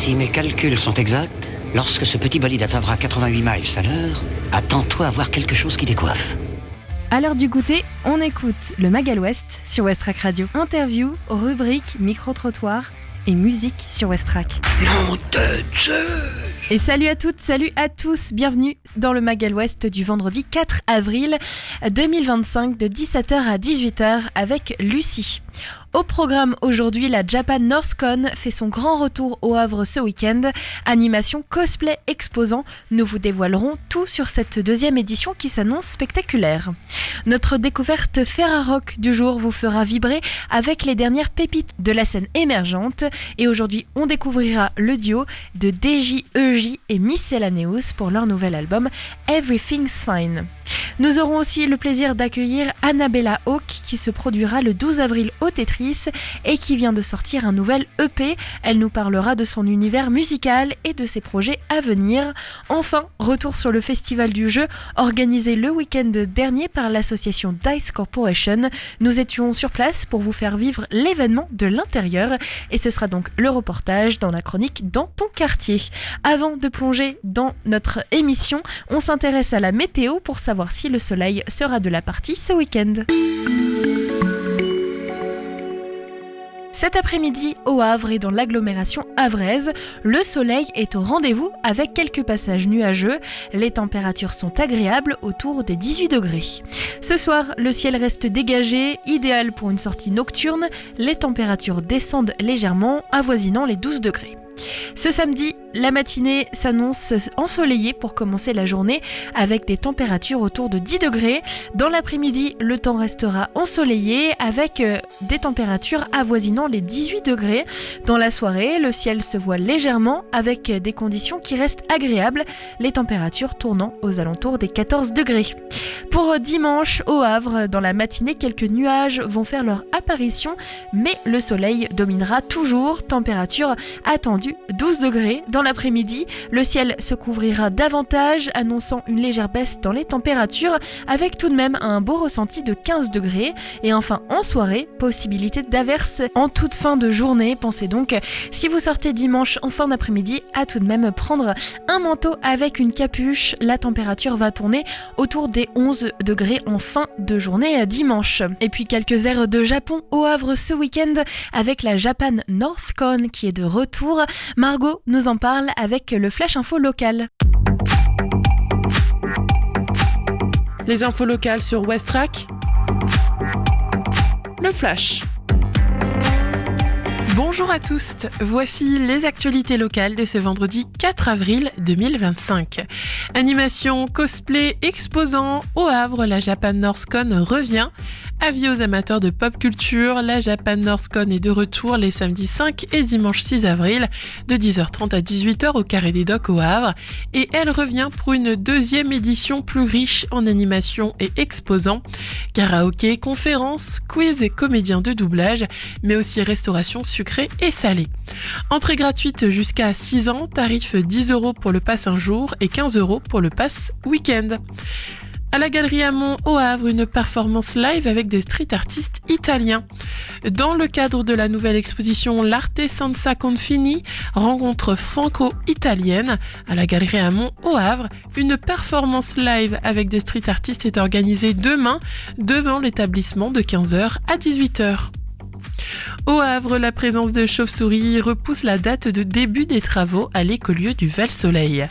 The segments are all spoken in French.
Si mes calculs sont exacts, lorsque ce petit bolide atteindra 88 miles à l'heure, attends-toi à voir quelque chose qui décoiffe. À l'heure du goûter, on écoute le Magal West sur Westrack Radio. Interview, rubrique, micro-trottoir et musique sur Westrack. Non de Zeus! Et salut à toutes, salut à tous, bienvenue dans le Magal West du vendredi 4 avril 2025 de 17h à 18h avec Lucie. Au programme aujourd'hui, la Japan NorthCon fait son grand retour au Havre ce week-end. Animation, cosplay, exposant. Nous vous dévoilerons tout sur cette deuxième édition qui s'annonce spectaculaire. Notre découverte Ferrarock du jour vous fera vibrer avec les dernières pépites de la scène émergente. Et aujourd'hui, on découvrira le duo de DJEJ et Miscellaneous pour leur nouvel album Everything's Fine. Nous aurons aussi le plaisir d'accueillir Annabella Hawk qui se produira le 12 avril au Tetris et qui vient de sortir un nouvel EP. Elle nous parlera de son univers musical et de ses projets à venir. Enfin, retour sur le festival du jeu organisé le week-end dernier par l'association Dice Corporation. Nous étions sur place pour vous faire vivre l'événement de l'intérieur et ce sera donc le reportage dans la chronique Dans ton quartier. Avant de plonger dans notre émission, on s'intéresse à la météo pour savoir si le soleil sera de la partie ce week-end. Cet après-midi, au Havre et dans l'agglomération havraise, le soleil est au rendez-vous avec quelques passages nuageux. Les températures sont agréables autour des 18 degrés. Ce soir, le ciel reste dégagé, idéal pour une sortie nocturne. Les températures descendent légèrement, avoisinant les 12 degrés. Ce samedi, la matinée s'annonce ensoleillée pour commencer la journée avec des températures autour de 10 degrés. Dans l'après-midi, le temps restera ensoleillé avec des températures avoisinant les 18 degrés. Dans la soirée, le ciel se voile légèrement avec des conditions qui restent agréables, les températures tournant aux alentours des 14 degrés. Pour dimanche, au Havre, dans la matinée, quelques nuages vont faire leur apparition, mais le soleil dominera toujours, température attendue 12 degrés. Dans l'après-midi, le ciel se couvrira davantage, annonçant une légère baisse dans les températures, avec tout de même un beau ressenti de 15 degrés. Et enfin, en soirée, possibilité d'averses en toute fin de journée. Pensez donc, si vous sortez dimanche en fin d'après-midi, à tout de même prendre un manteau avec une capuche. La température va tourner autour des 11 degrés en fin de journée dimanche. Et puis quelques airs de Japon au Havre ce week-end avec la Japan NorthCon qui est de retour. Margot nous en parle avec le Flash Info local. Les infos locales sur Westrack. Le Flash. Bonjour à tous, voici les actualités locales de ce vendredi 4 avril 2025. Animation, cosplay, exposant, au Havre, la Japan NorthCon revient. Avis aux amateurs de pop culture, la Japan NorthCon est de retour les samedis 5 et dimanche 6 avril de 10h30 à 18h au Carré des Docks au Havre et elle revient pour une deuxième édition plus riche en animation et exposants. Karaoké, conférences, quiz et comédiens de doublage, mais aussi restauration sucrée et salée. Entrée gratuite jusqu'à 6 ans, tarif 10 € pour le pass un jour et 15 € pour le pass week-end. À la Galerie Amont au Havre, une performance live avec des street artistes italiens. Dans le cadre de la nouvelle exposition L'Arte Senza Confini, rencontre franco-italienne, à la Galerie Amont au Havre, une performance live avec des street artistes est organisée demain devant l'établissement de 15h à 18h. Au Havre, la présence de chauves-souris repousse la date de début des travaux à l'écolieu du Val-Soleil.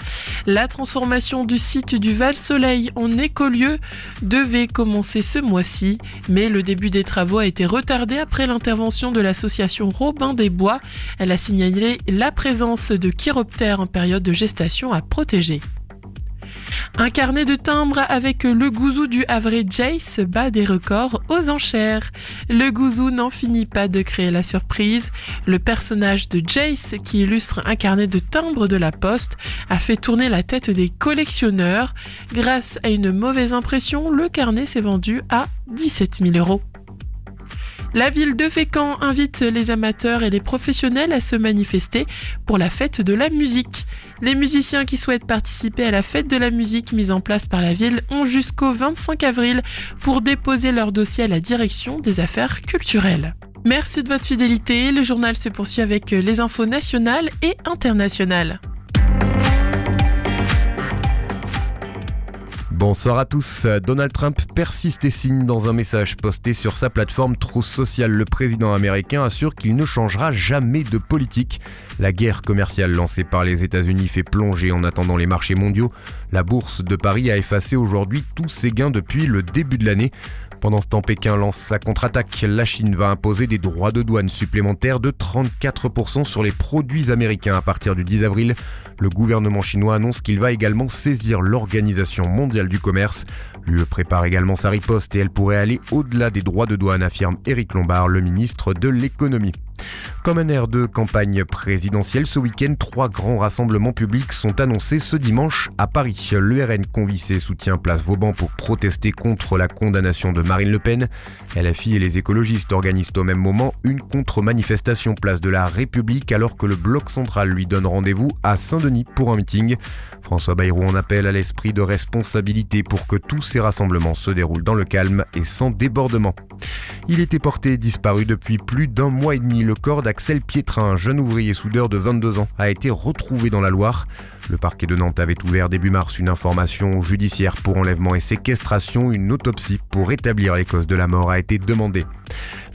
La transformation du site du Val-Soleil en écolieu devait commencer ce mois-ci, mais le début des travaux a été retardé après l'intervention de l'association Robin des Bois. Elle a signalé la présence de chiroptères en période de gestation à protéger. Un carnet de timbres avec le gouzou du Havre Jace bat des records aux enchères. Le gouzou n'en finit pas de créer la surprise. Le personnage de Jace, qui illustre un carnet de timbres de la Poste, a fait tourner la tête des collectionneurs. Grâce à une mauvaise impression, le carnet s'est vendu à 17 000 €. La ville de Fécamp invite les amateurs et les professionnels à se manifester pour la fête de la musique. Les musiciens qui souhaitent participer à la fête de la musique mise en place par la ville ont jusqu'au 25 avril pour déposer leur dossier à la direction des affaires culturelles. Merci de votre fidélité. Le journal se poursuit avec les infos nationales et internationales. Bonsoir à tous. Donald Trump persiste et signe dans un message posté sur sa plateforme Truth Social. Le président américain assure qu'il ne changera jamais de politique. La guerre commerciale lancée par les États-Unis fait plonger en attendant les marchés mondiaux. La bourse de Paris a effacé aujourd'hui tous ses gains depuis le début de l'année. Pendant ce temps, Pékin lance sa contre-attaque. La Chine va imposer des droits de douane supplémentaires de 34% sur les produits américains à partir du 10 avril. Le gouvernement chinois annonce qu'il va également saisir l'Organisation mondiale du commerce. L'UE prépare également sa riposte et elle pourrait aller au-delà des droits de douane, affirme Éric Lombard, le ministre de l'économie. Comme un air de campagne présidentielle, ce week-end, 3 grands rassemblements publics sont annoncés ce dimanche à Paris. Le RN convie ses soutiens place Vauban pour protester contre la condamnation de Marine Le Pen. LFI et les écologistes organisent au même moment une contre-manifestation place de la République alors que le bloc central lui donne rendez-vous à Saint-Denis pour un meeting. François Bayrou en appelle à l'esprit de responsabilité pour que tous ces rassemblements se déroulent dans le calme et sans débordement. Il était porté disparu depuis plus d'1 mois et demi. Le corps d'Axel Pietrin, un jeune ouvrier soudeur de 22 ans, a été retrouvé dans la Loire. Le parquet de Nantes avait ouvert début mars une information judiciaire pour enlèvement et séquestration. Une autopsie pour établir les causes de la mort a été demandée.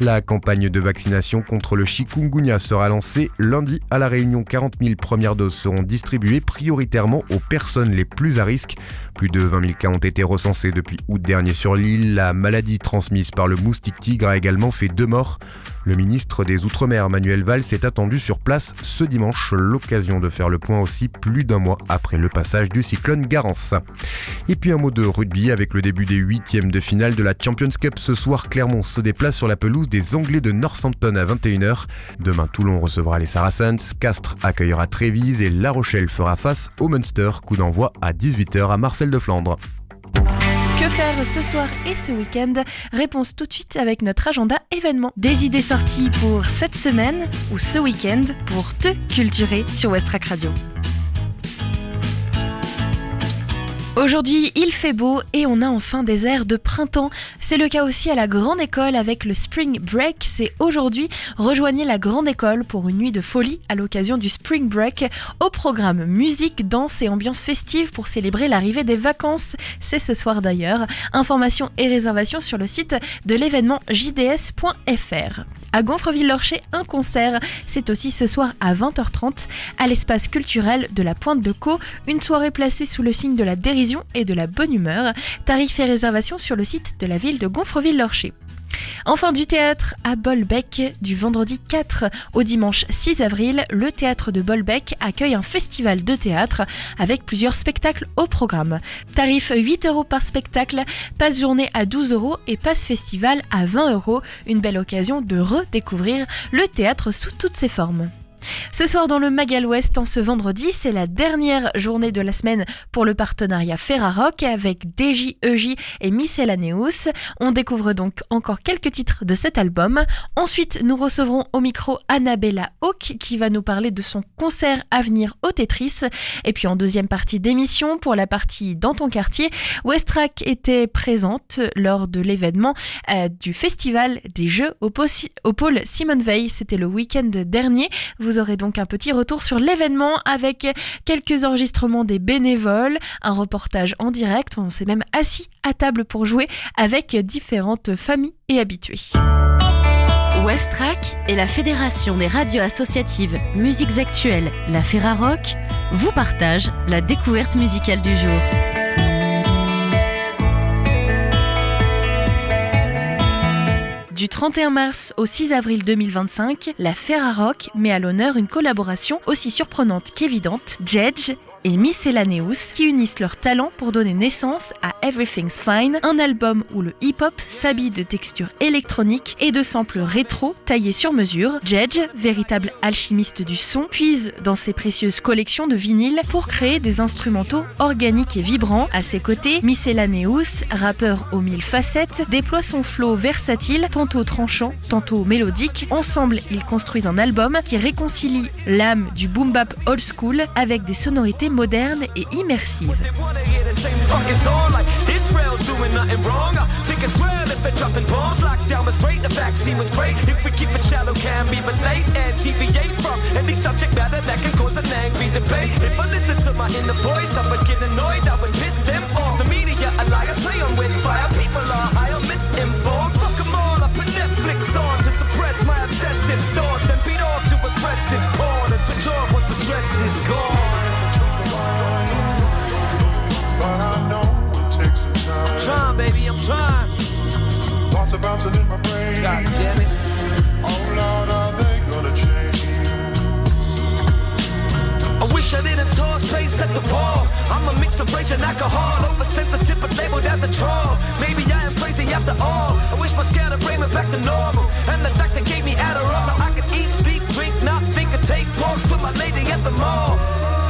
La campagne de vaccination contre le chikungunya sera lancée lundi à La Réunion. 40 000 premières doses seront distribuées prioritairement aux personnes les plus à risque. Plus de 20 000 cas ont été recensés depuis août dernier sur l'île. La maladie transmise par le moustique tigre a également fait 2 morts. Le ministre des Outre-mer, Manuel Valls, est attendu sur place ce dimanche. L'occasion de faire le point aussi plus d'1 mois après le passage du cyclone Garance. Et puis un mot de rugby avec le début des 8e de finale de la Champions Cup. Ce soir, Clermont se déplace sur la pelouse des Anglais de Northampton à 21h. Demain, Toulon recevra les Saracens, Castres accueillera Trévise et La Rochelle fera face au Munster. Coup d'envoi à 18h à Marcel de Flandre. Que faire ce soir et ce week-end? Réponse tout de suite avec notre agenda événement. Des idées sorties pour cette semaine ou ce week-end pour te culturer sur Westrack Radio. Aujourd'hui, il fait beau et on a enfin des airs de printemps. C'est le cas aussi à la Grande École avec le Spring Break. C'est aujourd'hui. Rejoignez la Grande École pour une nuit de folie à l'occasion du Spring Break. Au programme musique, danse et ambiance festive pour célébrer l'arrivée des vacances. C'est ce soir d'ailleurs. Informations et réservations sur le site de l'événement jds.fr. À Gonfreville-Lorcher, un concert. C'est aussi ce soir à 20h30 à l'espace culturel de la Pointe de Caux. Une soirée placée sous le signe de la dérision et de la bonne humeur. Tarifs et réservations sur le site de la ville de Gonfreville-Lorcher. Enfin du théâtre à Bolbec, du vendredi 4 au dimanche 6 avril, le théâtre de Bolbec accueille un festival de théâtre avec plusieurs spectacles au programme. Tarif 8€ par spectacle, passe journée à 12€ et passe festival à 20€. Une belle occasion de redécouvrir le théâtre sous toutes ses formes. Ce soir dans le Magal Ouest, en ce vendredi, c'est la dernière journée de la semaine pour le partenariat Ferrarock avec DJ et Miscellaneous. On découvre donc encore quelques titres de cet album. Ensuite, nous recevrons au micro Annabella Hawk qui va nous parler de son concert à venir au Tetris. Et puis en deuxième partie d'émission, pour la partie Dans ton quartier, Westrack était présente lors de l'événement du Festival des Jeux au pôle Simone Veil. C'était le week-end dernier. Vous aurez donc un petit retour sur l'événement avec quelques enregistrements des bénévoles, un reportage en direct. On s'est même assis à table pour jouer avec différentes familles et habitués. Westrack et la Fédération des radios associatives Musiques Actuelles, la Ferrarock, vous partagent la découverte musicale du jour. Du 31 mars au 6 avril 2025, la Ferrarock met à l'honneur une collaboration aussi surprenante qu'évidente, Jedge et Miscellaneous, qui unissent leurs talents pour donner naissance à Everything's Fine, un album où le hip-hop s'habille de textures électroniques et de samples rétro taillés sur mesure. Jedge, véritable alchimiste du son, puise dans ses précieuses collections de vinyles pour créer des instrumentaux organiques et vibrants. À ses côtés, Miscellaneous, rappeur aux 1000 facettes, déploie son flow versatile, tantôt tranchant, tantôt mélodique. Ensemble, ils construisent un album qui réconcilie l'âme du boom-bap old school avec des sonorités moderne et immersive. Netflix on to suppress my obsessive thoughts, then beat off to aggressive porn and switch off once the stress is gone. But I know it takes some time. I'm trying, baby, I'm trying. Thoughts are bouncing in my brain. God damn it. Oh Lord, are they gonna change? I wish I didn't toss place at the wall. I'm a mix of rage and alcohol, oversensitive but labeled as a troll. Maybe I am crazy after all. I wish my scatterbrain went back to normal, and the doctor gave me Adderall so I could eat, sleep, drink, not think, or take walks with my lady at the mall.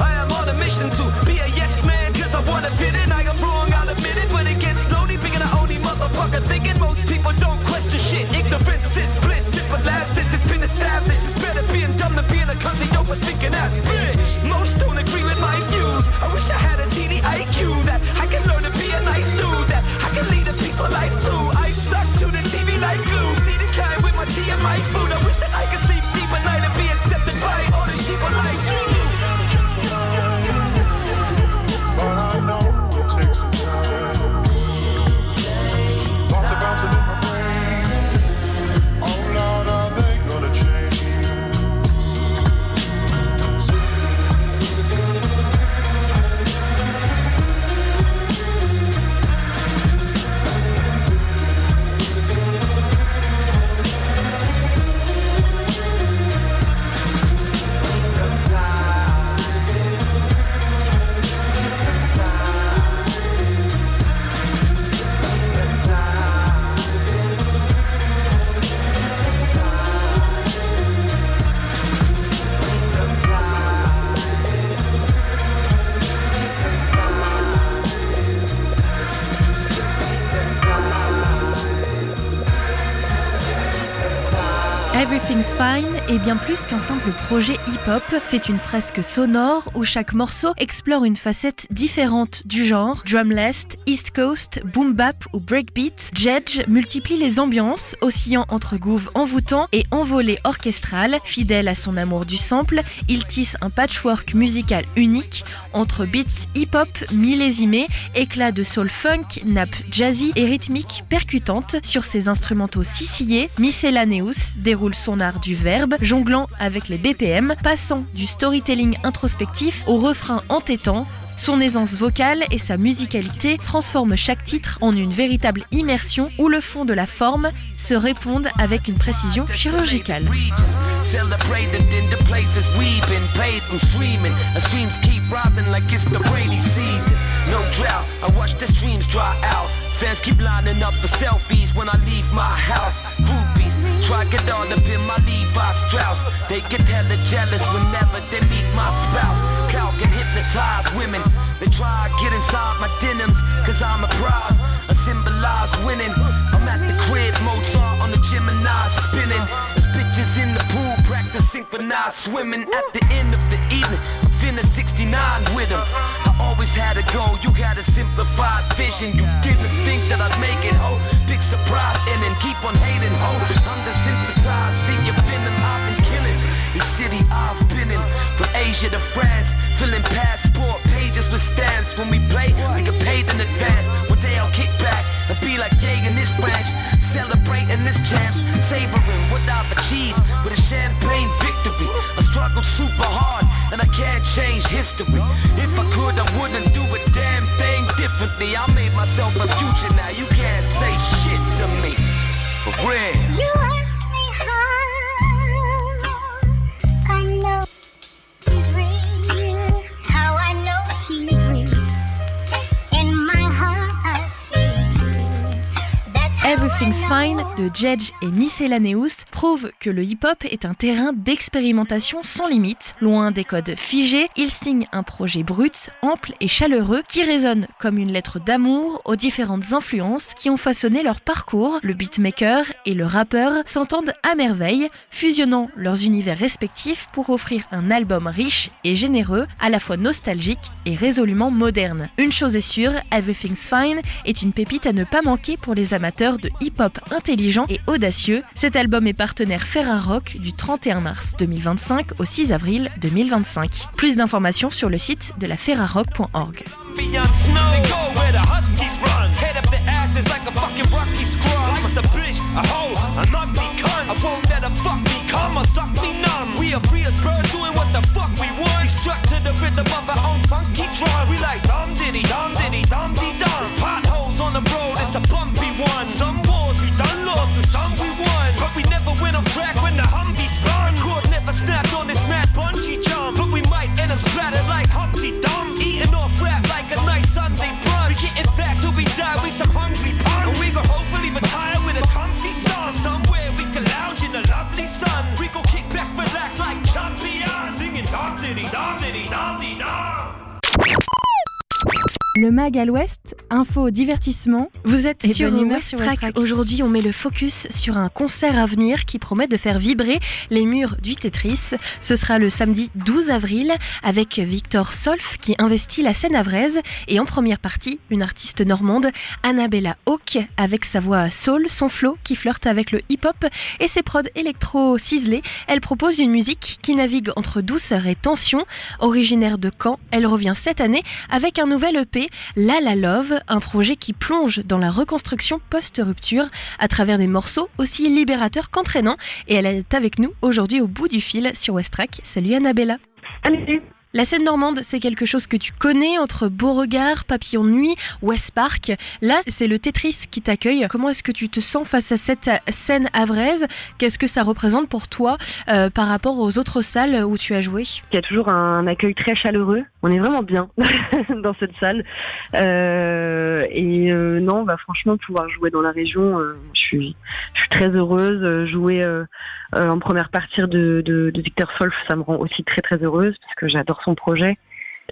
I am on a mission to be a yes man, cause I wanna fit in. I am wrong, I'll admit it, but it gets lonely being the only motherfucker thinking. Most people don't question shit, ignorance is bliss. If it lasts, this has been established. It's better being dumb than being a clumsy, overthinking ass bitch. Most don't agree with my views. I wish I had a teeny IQ that I can learn to be a nice dude, that I can lead a peaceful life too. I stuck to the TV like glue, see the kind with my tea and my food. I wish that I could sleep deep at night and be accepted by all the sheeple like you. But I know it takes some time. Thoughts are bouncing in my brain. Oh Lord, are they gonna change? Everything's Fine est bien plus qu'un simple projet hip-hop, c'est une fresque sonore où chaque morceau explore une facette différente du genre. Drumless, East Coast, boom bap ou breakbeat, Jedge multiplie les ambiances, oscillant entre groove envoûtant et envolée orchestrale. Fidèle à son amour du sample, il tisse un patchwork musical unique entre beats hip-hop millésimés, éclats de soul funk, nappes jazzy et rythmiques percutantes. Sur ses instrumentaux sicillés, Miscellaneous déroule son art du verbe, jonglant avec les BPM, passant du storytelling introspectif au refrain entêtant. Son aisance vocale et sa musicalité transforment chaque titre en une véritable immersion où le fond de la forme se répondent avec une précision chirurgicale. Celebrated in the places we've been paid from streaming. The streams keep rising like it's the rainy season. No drought, I watch the streams dry out. Fans keep lining up for selfies when I leave my house. Groupies try get all up in my Levi Strauss. They get hella jealous whenever they meet my spouse. Clout can hypnotize women. They try get inside my denims, cause I'm a prize. I symbolize winning. I'm at the crib, Mozart on the Gemini spinning. There's bitches in the pool, practice synchronized swimming. At the end of the evening, I'm finna 69 with them. I always had a goal, you had a simplified vision. You didn't think that I'd make it, ho. Big surprise, and then keep on hating, ho. I'm desensitized to your venom, I've been killing each city I've been in, from Asia to France, filling passport pages with stamps. When we play, we get paid in advance. One day I'll kick back and be like Ye in this branch, celebrating this champs, savoring what I've achieved with a champagne victory. I struggled super hard and I can't change history. If I could, I wouldn't do a damn thing differently. I made myself a future now, you can't say shit to me, for real. You ask me how I know he's real, how I know he's real. In my heart I feel that's how Everything's Everything's Fine de Jedge et Miscellaneous prouve que le hip-hop est un terrain d'expérimentation sans limite. Loin des codes figés, il signe un projet brut, ample et chaleureux qui résonne comme une lettre d'amour aux différentes influences qui ont façonné leur parcours. Le beatmaker et le rappeur s'entendent à merveille, fusionnant leurs univers respectifs pour offrir un album riche et généreux, à la fois nostalgique et résolument moderne. Une chose est sûre, Everything's Fine est une pépite à ne pas manquer pour les amateurs de hip-hop intelligent et audacieux. Cet album est partenaire Ferrarock du 31 mars 2025 au 6 avril 2025. Plus d'informations sur le site de la ferrarock.org. Beyond snow, they go where the huskies run. Head up the asses like a fucking rocky scrub. I'm a bitch, a hoe, an ugly cunt. I won't let her fuck me, come or suck me numb. We are free as birds doing what the fuck we want. We struck to the rhythm of our own funky drum. We like dum diddy, dum diddy, dum dee dum. There's potholes on the road, it's a bumpy one. Some wars we done lost and some we won. But we never went off track when the Humvee spun. Cord never snapped on this mad bungee jump. But we might end up splattered like Humpty Dump. Eating off rap like a nice Sunday brunch. We getting fat till we die, we some hungry punks. And we gon' hopefully retire with a comfy song. Somewhere we can lounge in the lovely sun. We gon' kick back, relax like champions. Singing dum diddy, dum diddy, dum dee dum. Le Mag à l'Ouest, info, divertissement. Vous êtes sur West Track. Aujourd'hui, on met le focus sur un concert à venir qui promet de faire vibrer les murs du Tetris. Ce sera le samedi 12 avril avec Victor Solf qui investit la scène havraise et en première partie, une artiste normande, Annabella Hawke, avec sa voix soul, son flow qui flirte avec le hip-hop et ses prods électro ciselés. Elle propose une musique qui navigue entre douceur et tension. Originaire de Caen, elle revient cette année avec un nouvel EP, La La Love, un projet qui plonge dans la reconstruction post-rupture à travers des morceaux aussi libérateurs qu'entraînants. Et elle est avec nous aujourd'hui au bout du fil sur West Track. Salut Annabella. Salut. La scène normande, c'est quelque chose que tu connais entre Beauregard, Papillon de Nuit, West Park. Là, c'est le Tetris qui t'accueille. Comment est-ce que tu te sens face à cette scène havraise ? Qu'est-ce que ça représente pour toi par rapport aux autres salles où tu as joué ? Il y a toujours un accueil très chaleureux. On est vraiment bien dans cette salle. Non, franchement, pouvoir jouer dans la région, je suis très heureuse. Jouer en première partie de Victor Solf, ça me rend aussi très très heureuse parce que j'adore son projet.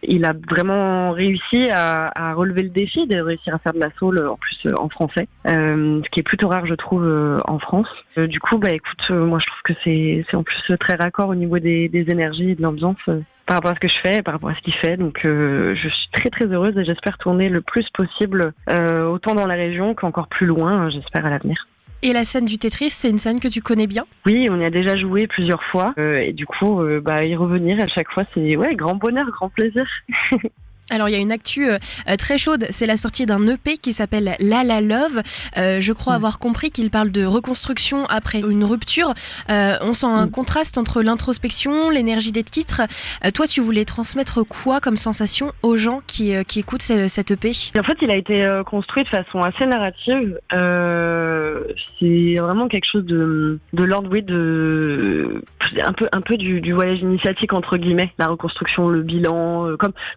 Il a vraiment réussi à relever le défi de réussir à faire de la soul en plus en français, ce qui est plutôt rare je trouve en France. Du coup, écoute, moi je trouve que c'est en plus très raccord au niveau des énergies et de l'ambiance par rapport à ce que je fais, par rapport à ce qu'il fait. Donc je suis très très heureuse et j'espère tourner le plus possible autant dans la région qu'encore plus loin, j'espère à l'avenir. Et la scène du Tetris, c'est une scène que tu connais bien ? Oui, on y a déjà joué plusieurs fois. Et du coup, y revenir à chaque fois, c'est grand bonheur, grand plaisir. Alors il y a une actu très chaude, c'est la sortie d'un EP qui s'appelle La La Love. Je crois avoir compris qu'il parle de reconstruction après une rupture. On sent un contraste entre l'introspection, l'énergie des titres. Toi, tu voulais transmettre quoi comme sensation aux gens qui écoutent cet EP ? En fait, il a été construit de façon assez narrative. C'est vraiment quelque chose de l'ordre, oui, un peu du voyage initiatique entre guillemets, la reconstruction, le bilan,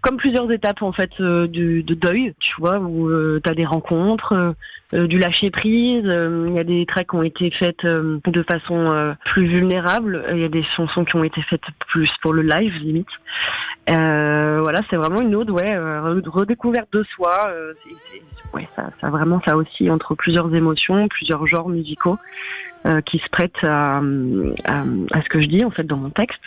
comme plusieurs étapes en fait de deuil, tu vois, où t'as des rencontres, du lâcher prise. Il y a des tracks qui ont été faites de façon plus vulnérable. Il y a des chansons qui ont été faites plus pour le live limite. C'est vraiment une ode, redécouverte de soi. Ça vraiment, ça aussi entre plusieurs émotions, plusieurs genres musicaux qui se prêtent à ce que je dis en fait dans mon texte.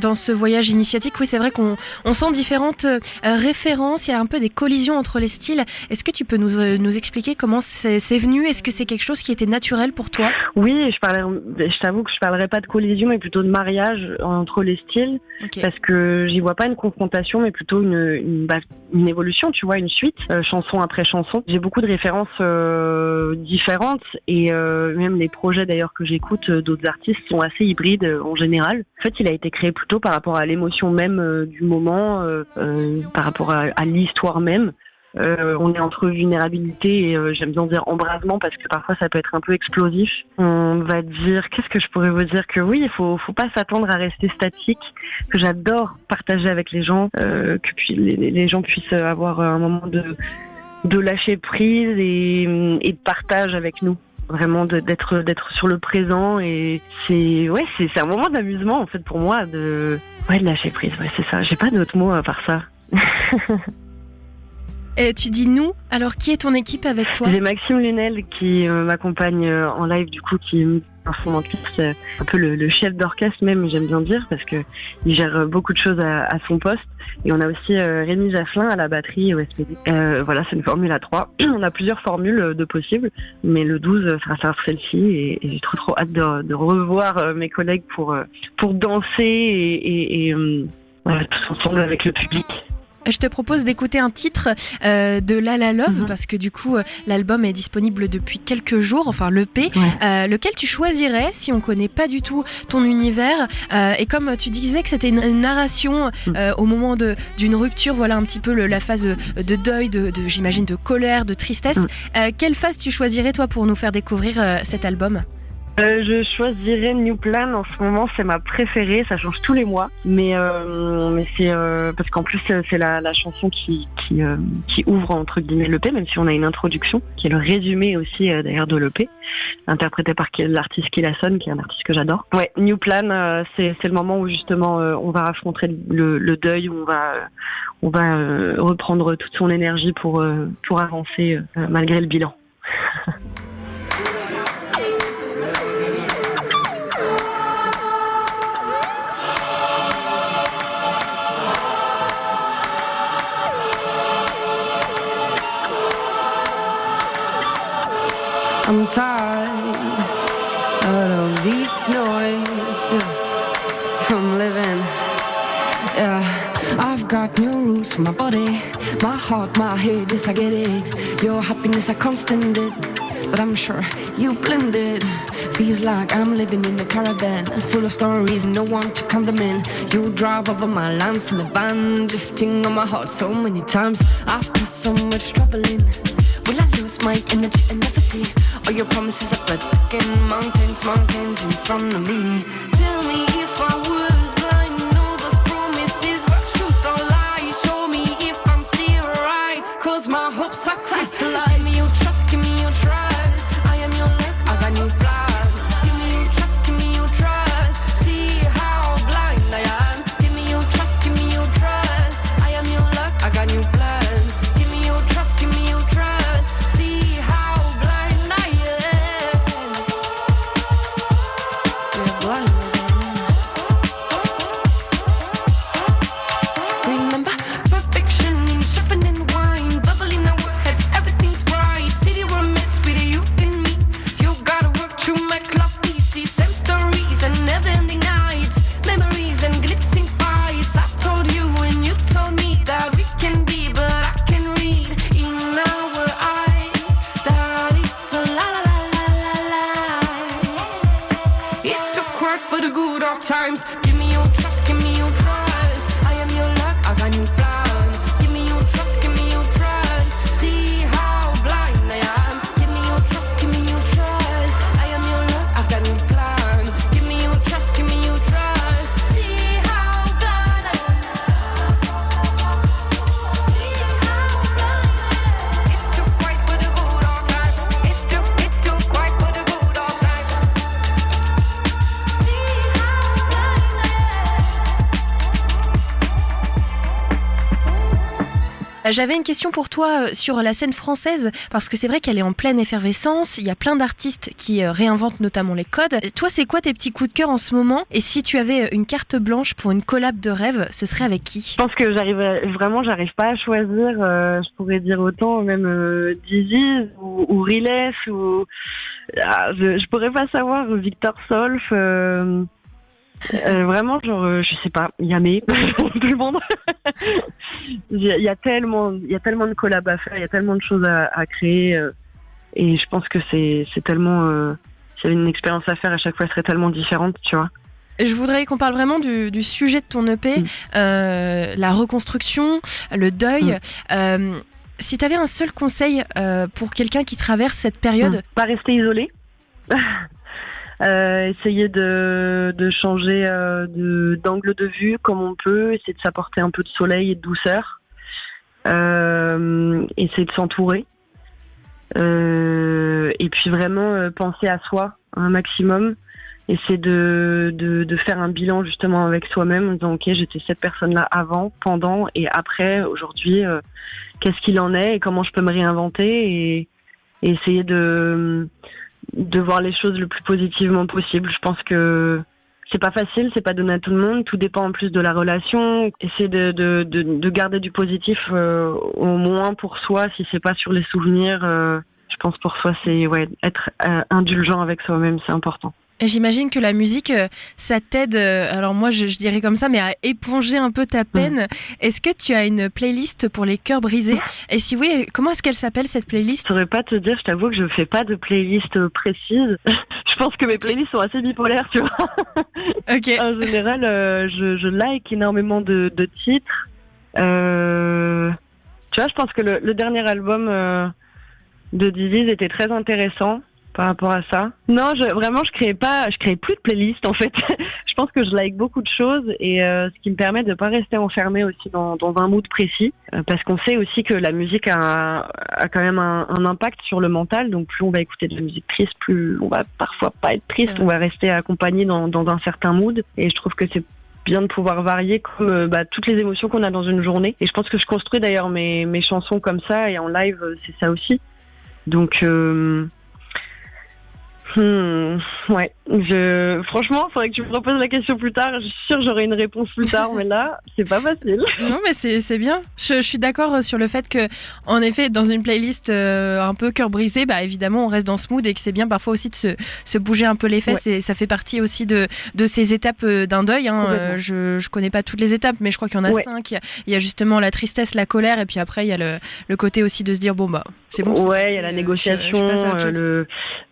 Dans ce voyage initiatique, oui, c'est vrai qu'on sent différentes références, il y a un peu des collisions entre les styles. Est-ce que tu peux nous expliquer comment c'est venu ? Est-ce que c'est quelque chose qui était naturel pour toi ? Oui, je t'avoue que je parlerai pas de collision, mais plutôt de mariage entre les styles, okay. Parce que j'y vois pas une confrontation, mais plutôt une évolution, tu vois, une suite, chanson après chanson. J'ai beaucoup de références différentes et même les projets d'ailleurs que j'écoute d'autres artistes sont assez hybrides en général. En fait, il a été créé plutôt par rapport à l'émotion même du moment, par rapport à l'histoire même. On est entre vulnérabilité et j'aime bien dire embrasement parce que parfois ça peut être un peu explosif. On va dire, qu'est-ce que je pourrais vous dire, que oui, il faut pas s'attendre à rester statique, que j'adore partager avec les gens, que les gens puissent avoir un moment de lâcher prise et de partage avec nous. Vraiment d'être sur le présent, et c'est un moment d'amusement en fait pour moi, de lâcher prise. Ouais, c'est ça. J'ai pas d'autres mots à part ça. Et tu dis nous, alors qui est ton équipe avec toi ? J'ai Maxime Lunel qui m'accompagne en live, du coup, qui est instrumentiste, un peu le chef d'orchestre même, j'aime bien dire, parce que il gère beaucoup de choses à son poste. Et on a aussi Rémi Jaffelin à la batterie au SPD. Voilà, c'est une formule à 3. On a plusieurs formules de possibles, mais le 12 sera celle-ci, et j'ai trop hâte de revoir mes collègues pour danser et voilà, tous ensemble avec le public. Je te propose d'écouter un titre de La La Love, parce que du coup, l'album est disponible depuis quelques jours, enfin l'EP. Ouais. Lequel tu choisirais si on connaît pas du tout ton univers et comme tu disais que c'était une narration au moment d'une rupture, voilà un petit peu la phase de deuil, j'imagine de colère, de tristesse. Quelle phase tu choisirais toi pour nous faire découvrir cet album ? Je choisirais New Plan. En ce moment, c'est ma préférée. Ça change tous les mois, mais c'est parce qu'en plus c'est la chanson qui ouvre entre guillemets l'EP, même si on a une introduction qui est le résumé aussi d'ailleurs de l'EP, interprété par l'artiste qui la sonne, qui est un artiste que j'adore. Ouais, New Plan, c'est le moment où justement on va affronter le deuil, où on va reprendre toute son énergie pour avancer malgré le bilan. I'm tired of this noise, so I'm living, I've got new rules for my body, my heart, my head, yes I get it. Your happiness I can't stand it, but I'm sure you blended. Feels like I'm living in a caravan, full of stories, no one to count them in. You drive over my lands in a van, drifting on my heart so many times. After so much troubling, will I lose my energy and never see all your promises are but again, mountains in front of me. Tell me if I was blind, know those promises were truth or lie. Show me if I'm still right, cause my hopes are crystallized. Give me your trust, give me your trust, I am your last, I got new flags. Give me your trust, give me your trust, see how blind I am. Give me your trust, give me your trust, I am your luck, I got new plans. Give me your trust, give me your trust, see how blind I am. We're blind. Remember perfection, sharpening wine, bubbling our heads, everything's bright. City romance with you and me. You gotta work to make love easy. Same stories and never-ending nights, memories and glitzing fights. I told you and you told me that we can be, but I can read in our eyes that it's a la la la la la la. It's too quiet for the good old times. Give me your trust, give me your trust, I am your luck, I got new plan. Give me your trust, give me your trust, see how blind I am. Give me your trust, give me your trust, I am your luck, I've got new plan. Give me your trust, give me your trust, see how blind I am. See how blind I am. It's too quiet for the good old times. It's too quiet for the good old times. See how blind I am. J'avais une question pour toi sur la scène française, parce que c'est vrai qu'elle est en pleine effervescence, il y a plein d'artistes qui réinventent notamment les codes. Toi, c'est quoi tes petits coups de cœur en ce moment ? Et si tu avais une carte blanche pour une collab de rêve, ce serait avec qui ? Je pense que j'arrive pas à choisir. Je pourrais dire autant même Dizzy ou Riles ou je pourrais pas savoir, Victor Solf. Vraiment, genre, je sais pas, Yamé, tout le monde. Il y a tellement de collabs à faire, il y a tellement de choses à créer, et je pense que c'est tellement, c'est une expérience à faire à chaque fois, elle serait tellement différente, tu vois. Je voudrais qu'on parle vraiment du sujet de ton EP, la reconstruction, le deuil. Si tu avais un seul conseil pour quelqu'un qui traverse cette période, pas rester isolé. Essayer de changer d'angle de vue comme on peut, essayer de s'apporter un peu de soleil et de douceur, essayer de s'entourer. Et puis vraiment penser à soi un maximum. Essayer de faire un bilan justement avec soi-même en disant ok, j'étais cette personne-là avant, pendant et après, aujourd'hui, qu'est-ce qu'il en est et comment je peux me réinventer et essayer de voir les choses le plus positivement possible. Je pense que c'est pas facile, c'est pas donné à tout le monde, tout dépend en plus de la relation. Essayer de garder du positif au moins pour soi, si c'est pas sur les souvenirs. Je pense pour soi, c'est être indulgent avec soi-même, c'est important. Et j'imagine que la musique, ça t'aide, alors moi je dirais comme ça, mais à éponger un peu ta peine. Est-ce que tu as une playlist pour les cœurs brisés ? Et si oui, comment est-ce qu'elle s'appelle cette playlist ? Je saurais pas te dire, je t'avoue que je fais pas de playlist précise. Je pense que mes playlists sont assez bipolaires, tu vois. Ok. En général, je like énormément de titres. Tu vois, je pense que le dernier album de Disease était très intéressant par rapport à ça. Non, je crée plus de playlist en fait. Je pense que je like beaucoup de choses et ce qui me permet de pas rester enfermée aussi dans un mood précis, parce qu'on sait aussi que la musique a quand même un impact sur le mental. Donc plus on va écouter de la musique triste, plus on va parfois pas être triste, on va rester accompagné dans un certain mood. Et je trouve que c'est bien de pouvoir varier comme toutes les émotions qu'on a dans une journée. Et je pense que je construis d'ailleurs mes chansons comme ça, et en live c'est ça aussi. Donc ouais. Franchement, faudrait que tu me reposes la question plus tard. Je suis sûre que j'aurai une réponse plus tard, mais là, c'est pas facile. Non, mais c'est bien. Je suis d'accord sur le fait que, en effet, dans une playlist un peu cœur brisé, évidemment, on reste dans ce mood et que c'est bien parfois aussi de se bouger un peu les fesses. Et ça fait partie aussi de ces étapes d'un deuil. Je connais pas toutes les étapes, mais je crois qu'il y en a 5. Il y a justement la tristesse, la colère, et puis après, il y a le côté aussi de se dire, c'est bon. Ouais, il y a la négociation,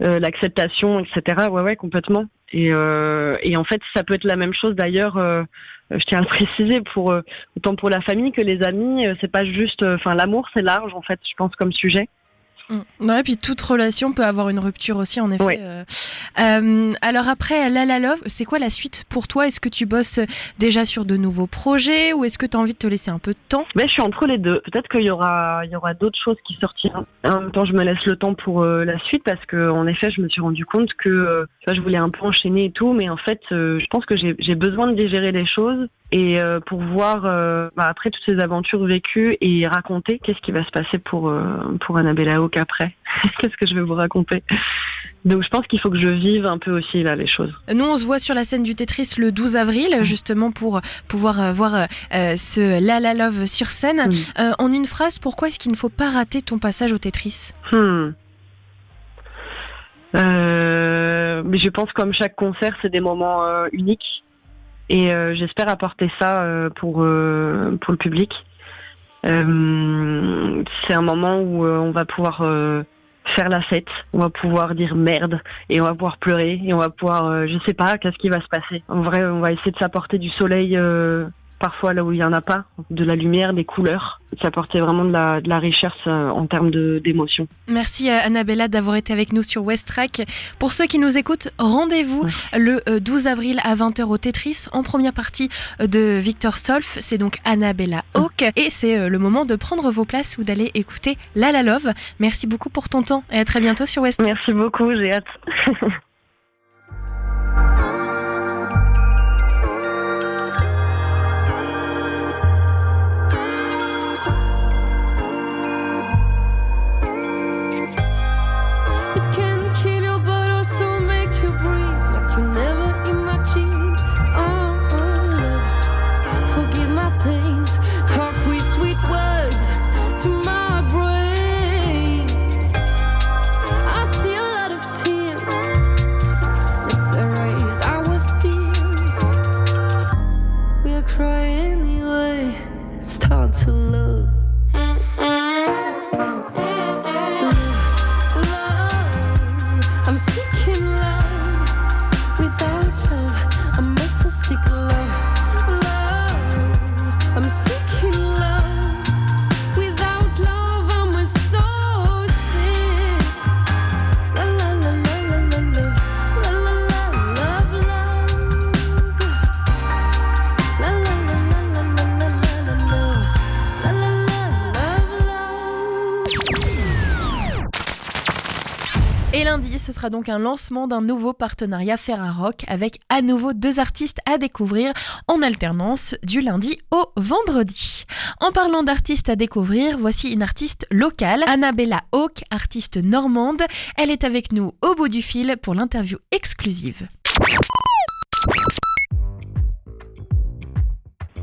l'acceptation, etc. Ouais, complètement. Et en fait, ça peut être la même chose d'ailleurs. Je tiens à le préciser autant pour la famille que les amis. C'est pas juste. L'amour, c'est large en fait. Je pense comme sujet. Non, et puis toute relation peut avoir une rupture aussi, en effet. Ouais. Alors après La La Love, c'est quoi la suite pour toi ? Est-ce que tu bosses déjà sur de nouveaux projets ou est-ce que tu as envie de te laisser un peu de temps ? Je suis entre les deux. Peut-être qu'il y aura d'autres choses qui sortiront. En même temps, je me laisse le temps pour la suite parce que en effet, je me suis rendu compte que je voulais un peu enchaîner et tout, mais en fait, je pense que j'ai besoin de digérer les choses. Et pour voir après toutes ces aventures vécues et raconter qu'est-ce qui va se passer pour Annabella Hawke après. Qu'est-ce que je vais vous raconter. Donc je pense qu'il faut que je vive un peu aussi là les choses. Nous on se voit sur la scène du Tetris le 12 avril justement pour pouvoir voir ce La La Love sur scène. En une phrase, pourquoi est-ce qu'il ne faut pas rater ton passage au Tetris ? Mais je pense comme chaque concert c'est des moments uniques. Et j'espère apporter ça pour le public. C'est un moment où on va pouvoir faire la fête, on va pouvoir dire merde, et on va pouvoir pleurer, et on va pouvoir, je sais pas, qu'est-ce qui va se passer. En vrai, on va essayer de s'apporter du soleil parfois là où il y en a pas, de la lumière, des couleurs, s'apporter vraiment de la richesse en termes d'émotions. Merci Annabella d'avoir été avec nous sur West Track. Pour ceux qui nous écoutent, rendez-vous le 12 avril à 20h au Tetris en première partie de Victor Solf. C'est donc Annabella Hawke et c'est le moment de prendre vos places ou d'aller écouter La La Love. Merci beaucoup pour ton temps et à très bientôt sur West Track. Merci beaucoup, j'ai hâte. lundi, ce sera donc un lancement d'un nouveau partenariat Ferrarock avec à nouveau 2 artistes à découvrir en alternance du lundi au vendredi. En parlant d'artistes à découvrir, voici une artiste locale, Annabella Hawk, artiste normande. Elle est avec nous au bout du fil pour l'interview exclusive.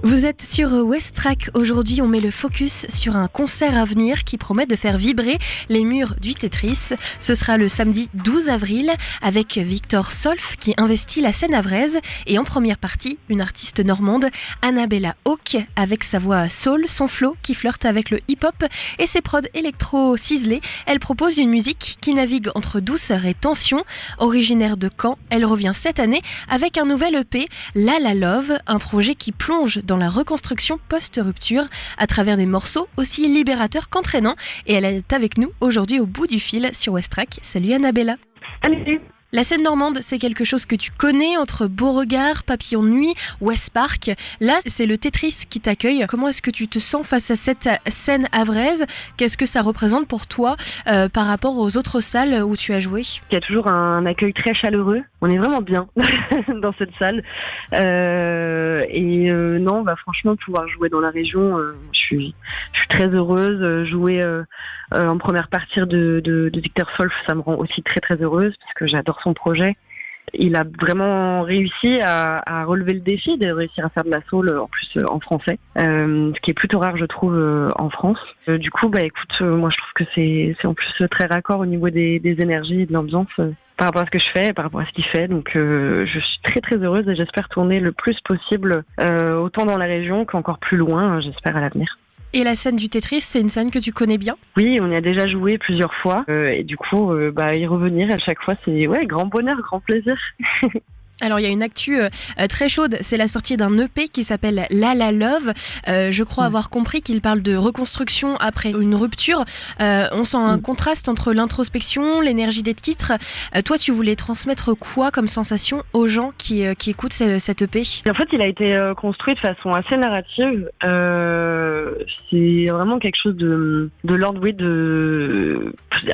Vous êtes sur Westrack. Aujourd'hui, on met le focus sur un concert à venir qui promet de faire vibrer les murs du Tetris. Ce sera le samedi 12 avril avec Victor Solf qui investit la scène havraise et en première partie, une artiste normande, Annabella Hawk, avec sa voix soul, son flow qui flirte avec le hip-hop et ses prods électro ciselés. Elle propose une musique qui navigue entre douceur et tension. Originaire de Caen, elle revient cette année avec un nouvel EP, La La Love, un projet qui plonge dans la reconstruction post-rupture à travers des morceaux aussi libérateurs qu'entraînants. Et elle est avec nous aujourd'hui au bout du fil sur Westrack. Salut Annabella. Salut. La scène normande, c'est quelque chose que tu connais entre Beauregard, Papillon de Nuit, West Park. Là, c'est le Tetris qui t'accueille. Comment est-ce que tu te sens face à cette scène havraise ? Qu'est-ce que ça représente pour toi par rapport aux autres salles où tu as joué ? Il y a toujours un accueil très chaleureux. On est vraiment bien dans cette salle. Non, franchement, pouvoir jouer dans la région, je suis très heureuse. Jouer en première partie de Victor Solf, ça me rend aussi très très heureuse parce que j'adore son projet. Il a vraiment réussi à relever le défi de réussir à faire de la soul en plus en français, ce qui est plutôt rare je trouve en France. Du coup, écoute, moi je trouve que c'est en plus très raccord au niveau des énergies et de l'ambiance par rapport à ce que je fais, par rapport à ce qu'il fait. Donc je suis très très heureuse et j'espère tourner le plus possible, autant dans la région qu'encore plus loin, j'espère à l'avenir. Et la scène du Tetris, c'est une scène que tu connais bien ? Oui, on y a déjà joué plusieurs fois. Et du coup, y revenir à chaque fois, c'est grand bonheur, grand plaisir. Alors il y a une actu très chaude, c'est la sortie d'un EP qui s'appelle La La Love. Je crois avoir compris qu'il parle de reconstruction après une rupture. On sent un contraste entre l'introspection, l'énergie des titres. Toi, tu voulais transmettre quoi comme sensation aux gens qui écoutent cet EP ? En fait, il a été construit de façon assez narrative. C'est vraiment quelque chose de l'ordre, oui,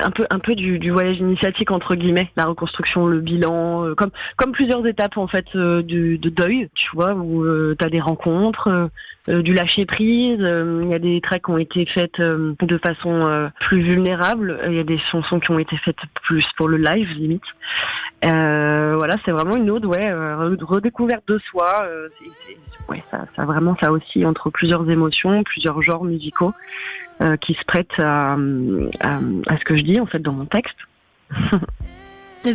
un peu du voyage initiatique entre guillemets, la reconstruction, le bilan, comme plusieurs étapes en fait de deuil, tu vois, où t'as des rencontres, du lâcher prise. Il y a des tracks qui ont été faites de façon plus vulnérable. Il y a des chansons qui ont été faites plus pour le live limite. C'est vraiment une ode, redécouverte de soi. Ça vraiment, ça aussi entre plusieurs émotions, plusieurs genres musicaux qui se prêtent à ce que je dis en fait dans mon texte.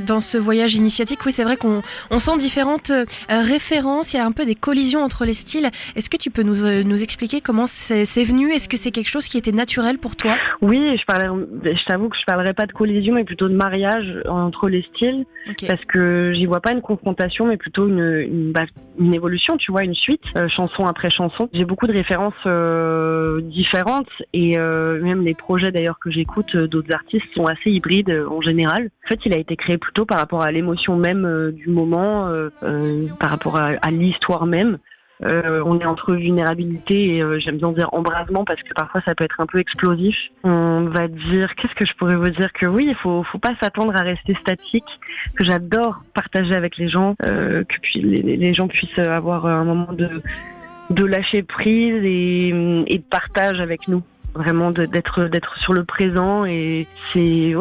Dans ce voyage initiatique, oui, c'est vrai qu'on sent différentes références, il y a un peu des collisions entre les styles. Est-ce que tu peux nous expliquer comment c'est venu ? Est-ce que c'est quelque chose qui était naturel pour toi ? Oui, je t'avoue que je parlerai pas de collision, mais plutôt de mariage entre les styles, okay. Parce que j'y vois pas une confrontation, mais plutôt une évolution, tu vois, une suite, chanson après chanson. J'ai beaucoup de références différentes et même les projets d'ailleurs que j'écoute d'autres artistes sont assez hybrides en général. En fait, il a été créé plutôt par rapport à l'émotion même du moment, par rapport à l'histoire même. On est entre vulnérabilité et j'aime bien dire embrasement parce que parfois ça peut être un peu explosif. On va dire, qu'est-ce que je pourrais vous dire, que oui, il faut pas s'attendre à rester statique, que j'adore partager avec les gens, que puis les gens puissent avoir un moment de lâcher prise et de partage avec nous. Vraiment d'être sur le présent et c'est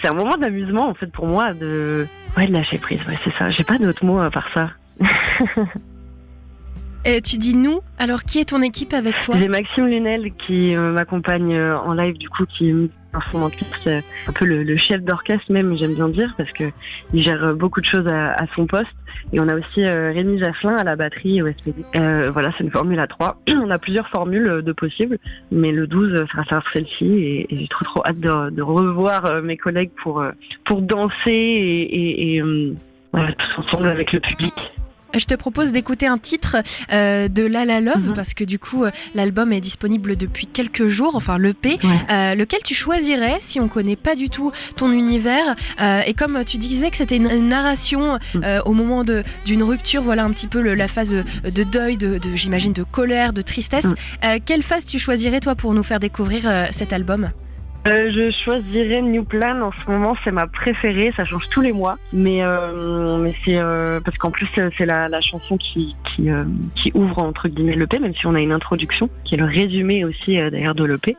un moment d'amusement en fait pour moi de lâcher prise, c'est ça, j'ai pas d'autres mots à part ça. Et tu dis nous, alors qui est ton équipe avec toi ? J'ai Maxime Lunel qui m'accompagne en live, du coup qui est instrumentiste, un peu le chef d'orchestre même, j'aime bien dire, parce que il gère beaucoup de choses à son poste. Et on a aussi Rémi Jafflin à la batterie au SPD. C'est une formule à 3. On a plusieurs formules de possibles, mais le 12 sera celle-ci et j'ai trop hâte de revoir mes collègues pour danser et tous ensemble avec le public. Je te propose d'écouter un titre de La La Love, parce que du coup, l'album est disponible depuis quelques jours, enfin l'EP. Ouais. Lequel tu choisirais si on connaît pas du tout ton univers et comme tu disais que c'était une narration au moment d'une rupture, voilà un petit peu la phase de deuil, j'imagine de colère, de tristesse. Quelle phase tu choisirais toi pour nous faire découvrir cet album ? Je choisirais New Plan. En ce moment, c'est ma préférée. Ça change tous les mois, mais c'est parce qu'en plus c'est la chanson qui ouvre entre guillemets l'EP, même si on a une introduction qui est le résumé aussi d'ailleurs de l'EP,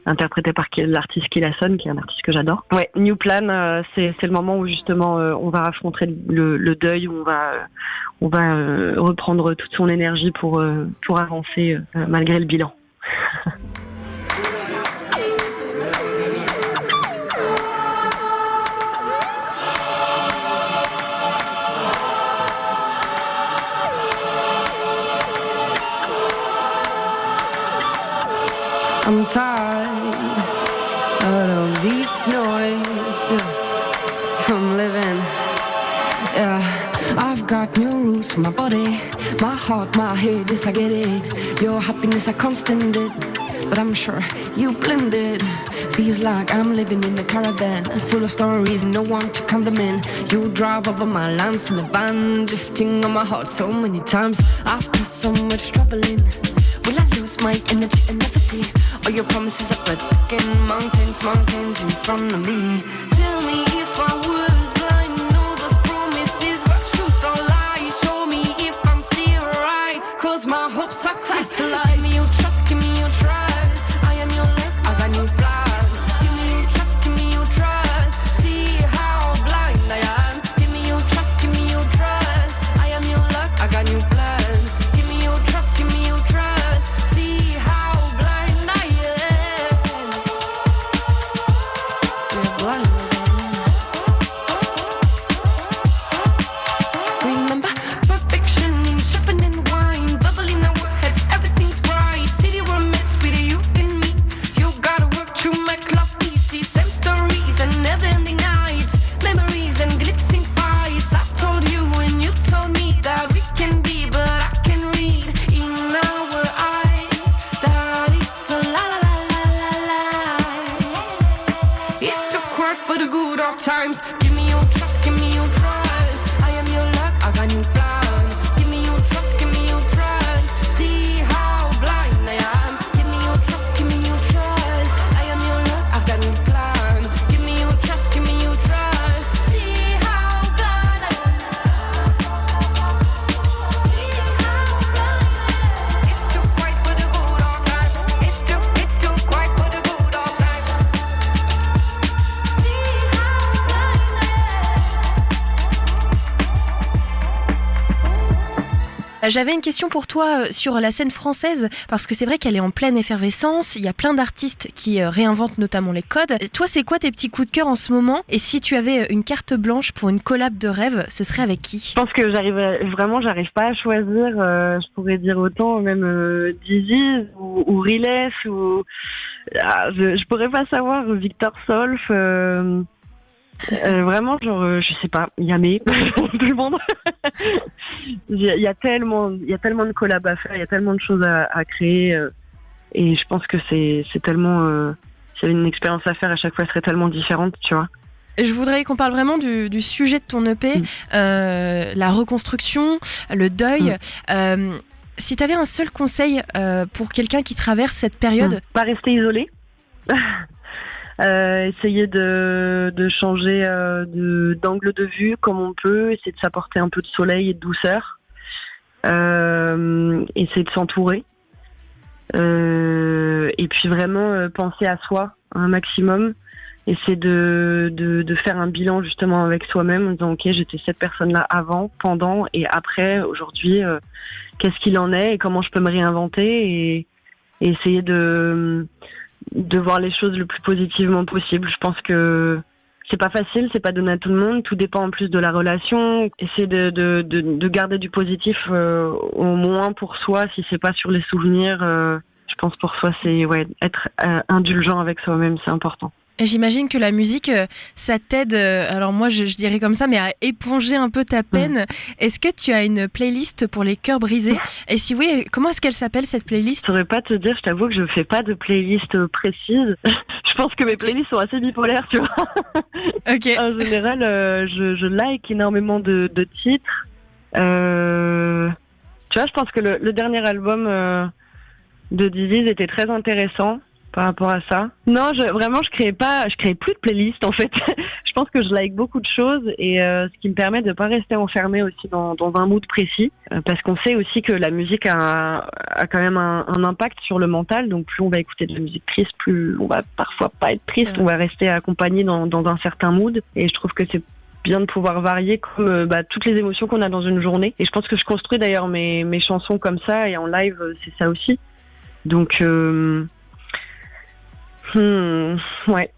interprété par l'artiste qui la sonne, qui est un artiste que j'adore. Ouais, New Plan, c'est le moment où justement on va affronter le deuil, où on va reprendre toute son énergie pour avancer malgré le bilan. I'm tired out of this noise, yeah. So I'm living, yeah. I've got new rules for my body, my heart, my head, yes I get it. Your happiness I constant it, but I'm sure you blended. Feels like I'm living in a caravan, full of stories, no one to count them in. You drive over my lands in a van, drifting on my heart so many times. After so much troubling, will I lose my energy and never see all your promises up again? Mountains in front of me. Tell me if I was blind, all those promises were truth or lie. Show me if I'm still right, cause my hopes are crystallized. Give me your trust, give me your trust. I am your last, I got new flags. Give me your trust, give me your trust. See how blind I am. Give me your trust, give me your trust. I am your luck, I got new plans. Give me your trust, give me your trust. See how blind I am. We're blind again. Remember perfection, sharpening wine, bubbling our heads, everything's bright. City romance with you and me. You gotta work to make love easy. Same stories and never-ending nights, memories and glitzing fights. I told you and you told me that we can be, but I can read in our eyes that it's a la la la la la la. It's too quiet for the good old times. Give me your trust, give me your trust. I am your luck, I got new plan. Give me your trust, give me your trust. See how blind I am. Give me your trust, give me your trust. I am your luck, I've got new plan. Give me your trust, give me your trust. See how blind I am. See how blind I am. It's too quiet for the good old times. It's too quiet for the good old times. See how blind I am. J'avais une question pour toi sur la scène française, parce que c'est vrai qu'elle est en pleine effervescence, il y a plein d'artistes qui réinventent notamment les codes. Toi, c'est quoi tes petits coups de cœur en ce moment? Et si tu avais une carte blanche pour une collab de rêve, ce serait avec qui? Je pense que j'arrive pas à choisir. Je pourrais dire autant même Dizzy ou Riles ou je pourrais pas savoir Victor Solf. Vraiment, genre, je sais pas, Yamé, tout le monde. Il y a tellement de collabs à faire, il y a tellement de choses à créer, et je pense que c'est tellement, s'il y avait une expérience à faire à chaque fois, elle serait tellement différente, tu vois. Je voudrais qu'on parle vraiment du sujet de ton EP, la reconstruction, le deuil. Si tu avais un seul conseil pour quelqu'un qui traverse cette période, pas rester isolé. Essayer de changer d'angle de vue comme on peut, essayer de s'apporter un peu de soleil et de douceur, essayer de s'entourer, et puis vraiment penser à soi un maximum, essayer de faire un bilan justement avec soi-même en disant ok, j'étais cette personne-là avant, pendant et après, aujourd'hui qu'est-ce qu'il en est et comment je peux me réinventer et essayer de voir les choses le plus positivement possible. Je pense que c'est pas facile, c'est pas donné à tout le monde, tout dépend en plus de la relation. Essayer de garder du positif au moins pour soi, si c'est pas sur les souvenirs. Je pense pour soi, c'est être indulgent avec soi-même, c'est important. Et j'imagine que la musique, ça t'aide, alors moi je dirais comme ça, mais à éponger un peu ta peine. Est-ce que tu as une playlist pour les cœurs brisés? Et si oui, comment est-ce qu'elle s'appelle cette playlist? Je saurais pas te dire, je t'avoue que je fais pas de playlist précise. Je pense que mes playlists sont assez bipolaires, tu vois. Ok. En général, je like énormément de titres. Tu vois, je pense que le dernier album de Dizzy était très intéressant. par rapport à ça. Non, je crée plus de playlist en fait. Je pense que je like beaucoup de choses et ce qui me permet de pas rester enfermée aussi dans un mood précis, parce qu'on sait aussi que la musique a quand même un impact sur le mental. Donc plus on va écouter de la musique triste, plus on va parfois pas être triste, on va rester accompagné dans un certain mood. Et je trouve que c'est bien de pouvoir varier comme toutes les émotions qu'on a dans une journée. Et je pense que je construis d'ailleurs mes chansons comme ça, et en live c'est ça aussi. Donc ouais,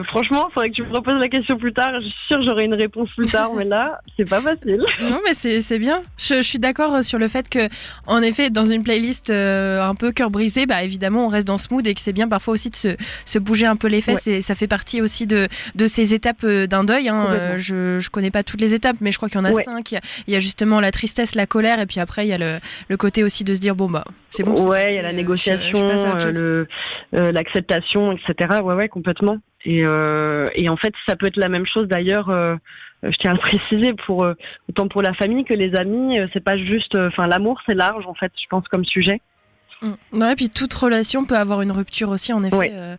franchement, faudrait que tu me reposes la question plus tard. Je suis sûre que j'aurai une réponse plus tard, mais là, c'est pas facile. Non, mais c'est bien. Je suis d'accord sur le fait que, en effet, dans une playlist un peu cœur brisé, évidemment, on reste dans ce mood et que c'est bien parfois aussi de se bouger un peu les fesses. Ouais. Et ça fait partie aussi de ces étapes d'un deuil. Hein. Je connais pas toutes les étapes, mais je crois qu'il y en a 5. Il y a justement la tristesse, la colère, et puis après, il y a le côté aussi de se dire, c'est bon. Ouais, il y a la négociation, l'acceptation, etc. Ouais, complètement. Et en fait, ça peut être la même chose d'ailleurs. Je tiens à le préciser, autant pour la famille que les amis. C'est pas juste. L'amour, c'est large en fait. Je pense comme sujet. Ouais, et puis toute relation peut avoir une rupture aussi, en effet. Ouais.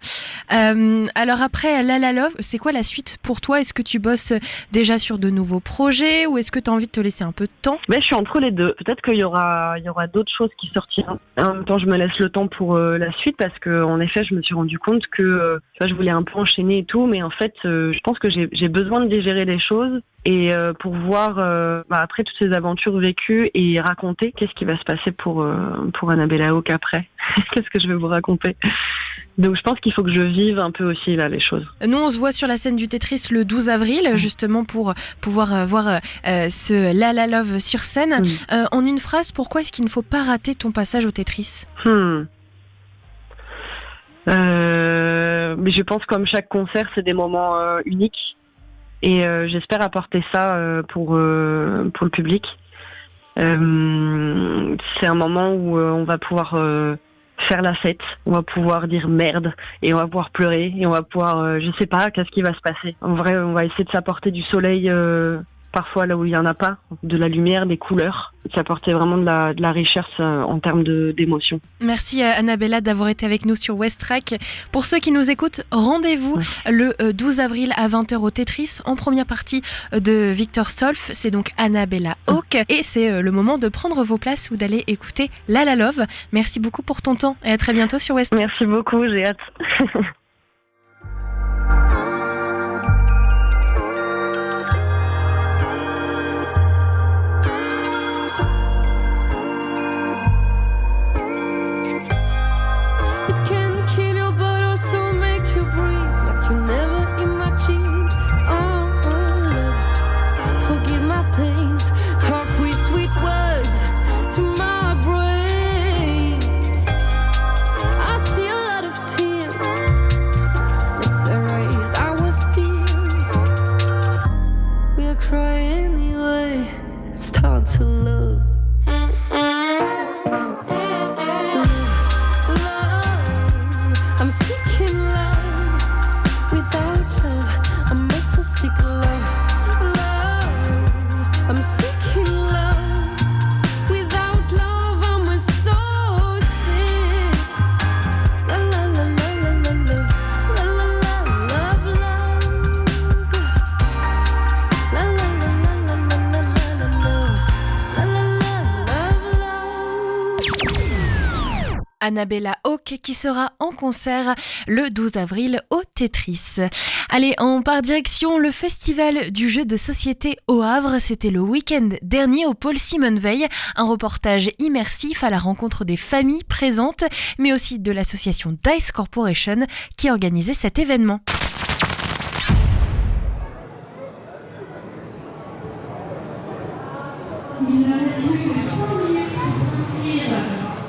Alors après La La Love, c'est quoi la suite pour toi ? Est-ce que tu bosses déjà sur de nouveaux projets ou est-ce que tu as envie de te laisser un peu de temps ? Je suis entre les deux. Peut-être qu'il y aura d'autres choses qui sortiront. En même temps, je me laisse le temps pour la suite parce que en effet, je me suis rendu compte que je voulais un peu enchaîner et tout, mais en fait, je pense que j'ai besoin de digérer les choses. Et pour voir après toutes ces aventures vécues et raconter qu'est-ce qui va se passer pour Annabella Hawke après. Qu'est-ce que je vais vous raconter. Donc je pense qu'il faut que je vive un peu aussi là les choses. Nous on se voit sur la scène du Tetris le 12 avril justement pour pouvoir voir ce La La Love sur scène. En une phrase, pourquoi est-ce qu'il ne faut pas rater ton passage au Tetris ? Mais je pense comme chaque concert c'est des moments uniques. Et j'espère apporter ça pour le public. C'est un moment où on va pouvoir faire la fête, on va pouvoir dire merde et on va pouvoir pleurer et on va pouvoir, je sais pas, qu'est-ce qui va se passer. En vrai, on va essayer de s'apporter du soleil parfois là où il y en a pas, de la lumière, des couleurs, de s'apporter vraiment de la richesse en termes d'émotions. Merci Annabella d'avoir été avec nous sur West Track. Pour ceux qui nous écoutent, rendez-vous le 12 avril à 20h au Tetris en première partie de Victor Solf. C'est donc Annabella Hawke et c'est le moment de prendre vos places ou d'aller écouter La La Love. Merci beaucoup pour ton temps et à très bientôt sur West Track. Merci beaucoup, j'ai hâte. Annabella Hawke qui sera en concert le 12 avril au Tetris. Allez, on part direction le festival du jeu de société au Havre. C'était le week-end dernier au Paul Simon Veil. Un reportage immersif à la rencontre des familles présentes, mais aussi de l'association Dice Corporation qui organisait cet événement. Il ne reste plus que 3 minutes pour s'inscrire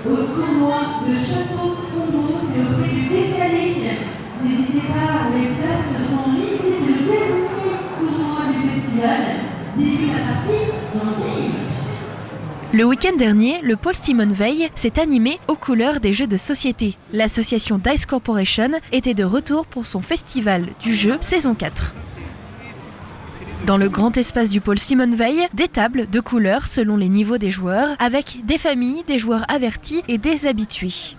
au tournoi de Château Fondo, c'est au prix du décalé. N'hésitez pas, les places sont limitées, c'est le dernier tournoi du festival. Début la partie dans 10 minutes. Le week-end dernier, le Paul Simon Veil s'est animé aux couleurs des jeux de société. L'association Dice Corporation était de retour pour son festival du jeu saison 4. Dans le grand espace du Paul Simon Veil, des tables de couleurs selon les niveaux des joueurs, avec des familles, des joueurs avertis et des habitués.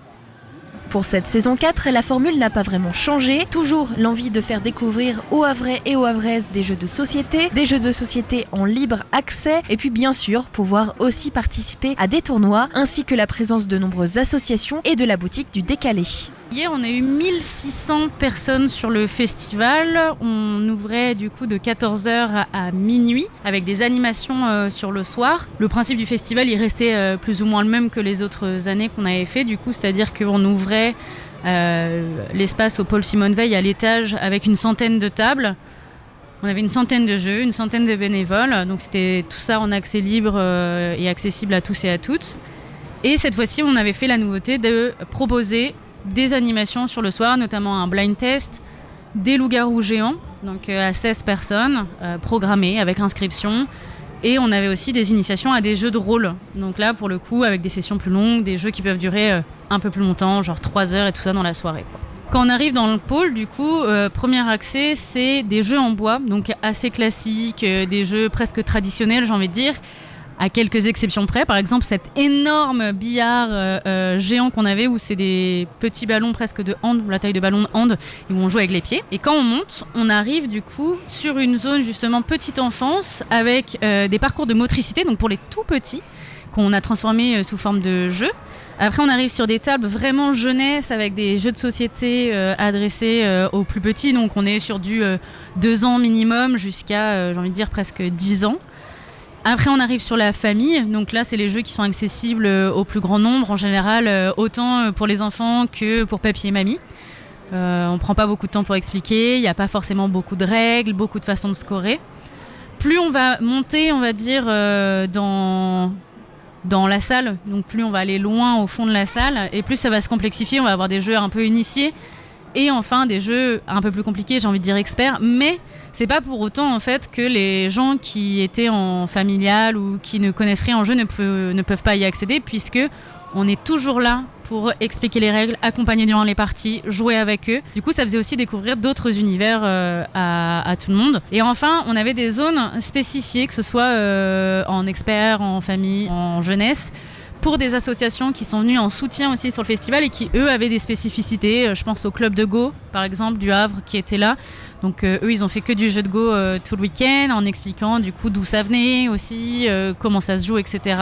Pour cette saison 4, la formule n'a pas vraiment changé. Toujours l'envie de faire découvrir aux Havrais et aux Havraises des jeux de société en libre accès, et puis bien sûr pouvoir aussi participer à des tournois, ainsi que la présence de nombreuses associations et de la boutique du Décalé. Hier, on a eu 1600 personnes sur le festival. On ouvrait du coup de 14h à minuit avec des animations sur le soir. Le principe du festival, il restait plus ou moins le même que les autres années qu'on avait fait, du coup, c'est-à-dire qu'on ouvrait l'espace au Paul Simon Veil à l'étage avec une centaine de tables. On avait une centaine de jeux, une centaine de bénévoles, donc c'était tout ça en accès libre et accessible à tous et à toutes. Et cette fois-ci, on avait fait la nouveauté de proposer des animations sur le soir, notamment un blind test, des loups-garous géants, donc à 16 personnes, programmées avec inscription. Et on avait aussi des initiations à des jeux de rôle. Donc là, pour le coup, avec des sessions plus longues, des jeux qui peuvent durer un peu plus longtemps, genre 3 heures et tout ça dans la soirée, quoi. Quand on arrive dans le pôle, du coup, premier accès, c'est des jeux en bois, donc assez classiques, des jeux presque traditionnels, j'ai envie de dire, à quelques exceptions près. Par exemple, cet énorme billard géant qu'on avait, où c'est des petits ballons presque de hand, la taille de ballon de hand, et où on joue avec les pieds. Et quand on monte, on arrive du coup sur une zone justement petite enfance, avec des parcours de motricité, donc pour les tout petits, qu'on a transformés sous forme de jeux. Après, on arrive sur des tables vraiment jeunesse, avec des jeux de société adressés aux plus petits. Donc on est sur du 2 ans minimum jusqu'à, j'ai envie de dire, presque 10 ans. Après, on arrive sur la famille. Donc là, c'est les jeux qui sont accessibles au plus grand nombre, en général, autant pour les enfants que pour papy et mamie. On prend pas beaucoup de temps pour expliquer, il n'y a pas forcément beaucoup de règles, beaucoup de façons de scorer. Plus on va monter, on va dire, dans la salle, donc plus on va aller loin au fond de la salle, et plus ça va se complexifier, on va avoir des jeux un peu initiés, et enfin des jeux un peu plus compliqués, j'ai envie de dire experts, mais c'est pas pour autant en fait que les gens qui étaient en familial ou qui ne connaissent rien en jeu ne peuvent pas y accéder, puisque on est toujours là pour expliquer les règles, accompagner durant les parties, jouer avec eux. Du coup, ça faisait aussi découvrir d'autres univers à tout le monde. Et enfin, on avait des zones spécifiées, que ce soit en expert, en famille, en jeunesse, pour des associations qui sont venues en soutien aussi sur le festival et qui, eux, avaient des spécificités. Je pense au club de Go, par exemple, du Havre, qui était là. Donc, eux, ils ont fait que du jeu de Go tout le week-end, en expliquant du coup d'où ça venait aussi, comment ça se joue, etc.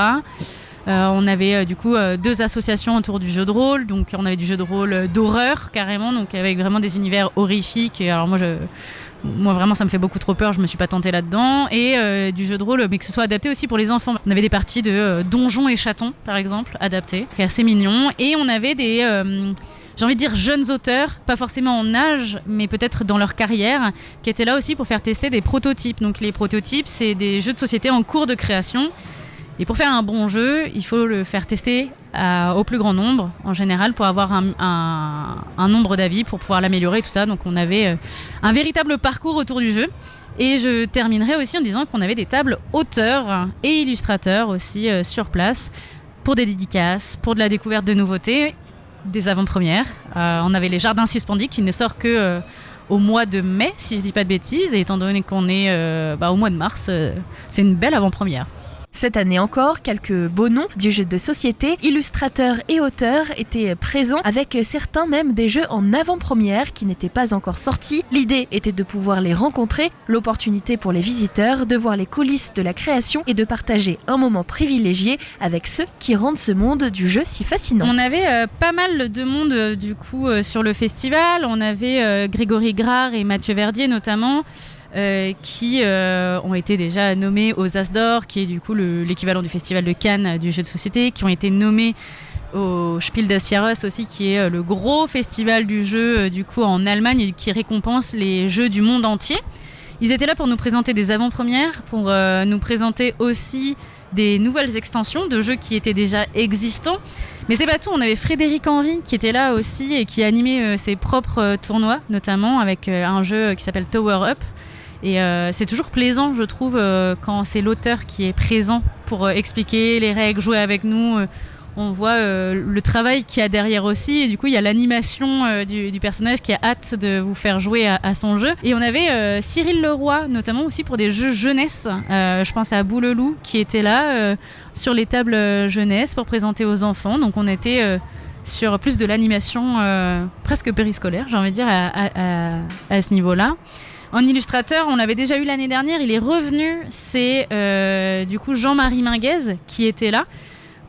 On avait du coup 2 associations autour du jeu de rôle. Donc, on avait du jeu de rôle d'horreur, carrément, donc avec vraiment des univers horrifiques. Et alors, moi, vraiment, ça me fait beaucoup trop peur, je me suis pas tentée là-dedans. Et du jeu de rôle, mais que ce soit adapté aussi pour les enfants. On avait des parties de donjons et chatons, par exemple, adaptées, qui est assez mignon. Et on avait des, j'ai envie de dire, jeunes auteurs, pas forcément en âge, mais peut-être dans leur carrière, qui étaient là aussi pour faire tester des prototypes. Donc les prototypes, c'est des jeux de société en cours de création. Et pour faire un bon jeu, il faut le faire tester au plus grand nombre, en général, pour avoir un nombre d'avis, pour pouvoir l'améliorer et tout ça. Donc on avait un véritable parcours autour du jeu. Et je terminerai aussi en disant qu'on avait des tables auteurs et illustrateurs aussi sur place, pour des dédicaces, pour de la découverte de nouveautés, des avant-premières. On avait les Jardins Suspendus qui ne sortent que au mois de mai, si je dis pas de bêtises. Et étant donné qu'on est au mois de mars, c'est une belle avant-première. Cette année encore, quelques beaux noms du jeu de société, illustrateurs et auteurs étaient présents, avec certains même des jeux en avant-première qui n'étaient pas encore sortis. L'idée était de pouvoir les rencontrer, l'opportunité pour les visiteurs de voir les coulisses de la création et de partager un moment privilégié avec ceux qui rendent ce monde du jeu si fascinant. On avait pas mal de monde du coup sur le festival. On avait Grégory Grard et Mathieu Verdier notamment, qui ont été déjà nommés aux As d'Or, qui est du coup l'équivalent du festival de Cannes du jeu de société, qui ont été nommés au Spiel des Jahres aussi, qui est le gros festival du jeu du coup en Allemagne et qui récompense les jeux du monde entier. Ils étaient là pour nous présenter des avant-premières, pour nous présenter aussi des nouvelles extensions de jeux qui étaient déjà existants. Mais c'est pas tout, on avait Frédéric Henry qui était là aussi et qui animait ses propres tournois, notamment avec un jeu qui s'appelle Tower Up. Et c'est toujours plaisant, je trouve, quand c'est l'auteur qui est présent pour expliquer les règles, jouer avec nous. On voit le travail qu'il y a derrière aussi. Et du coup, il y a l'animation du personnage qui a hâte de vous faire jouer à son jeu. Et on avait Cyril Leroy, notamment aussi pour des jeux jeunesse. Je pense à Boulelou qui était là sur les tables jeunesse pour présenter aux enfants. Donc on était sur plus de l'animation presque périscolaire, j'ai envie de dire, à ce niveau-là. En illustrateur, on l'avait déjà eu l'année dernière, il est revenu, c'est du coup Jean-Marie Minguez qui était là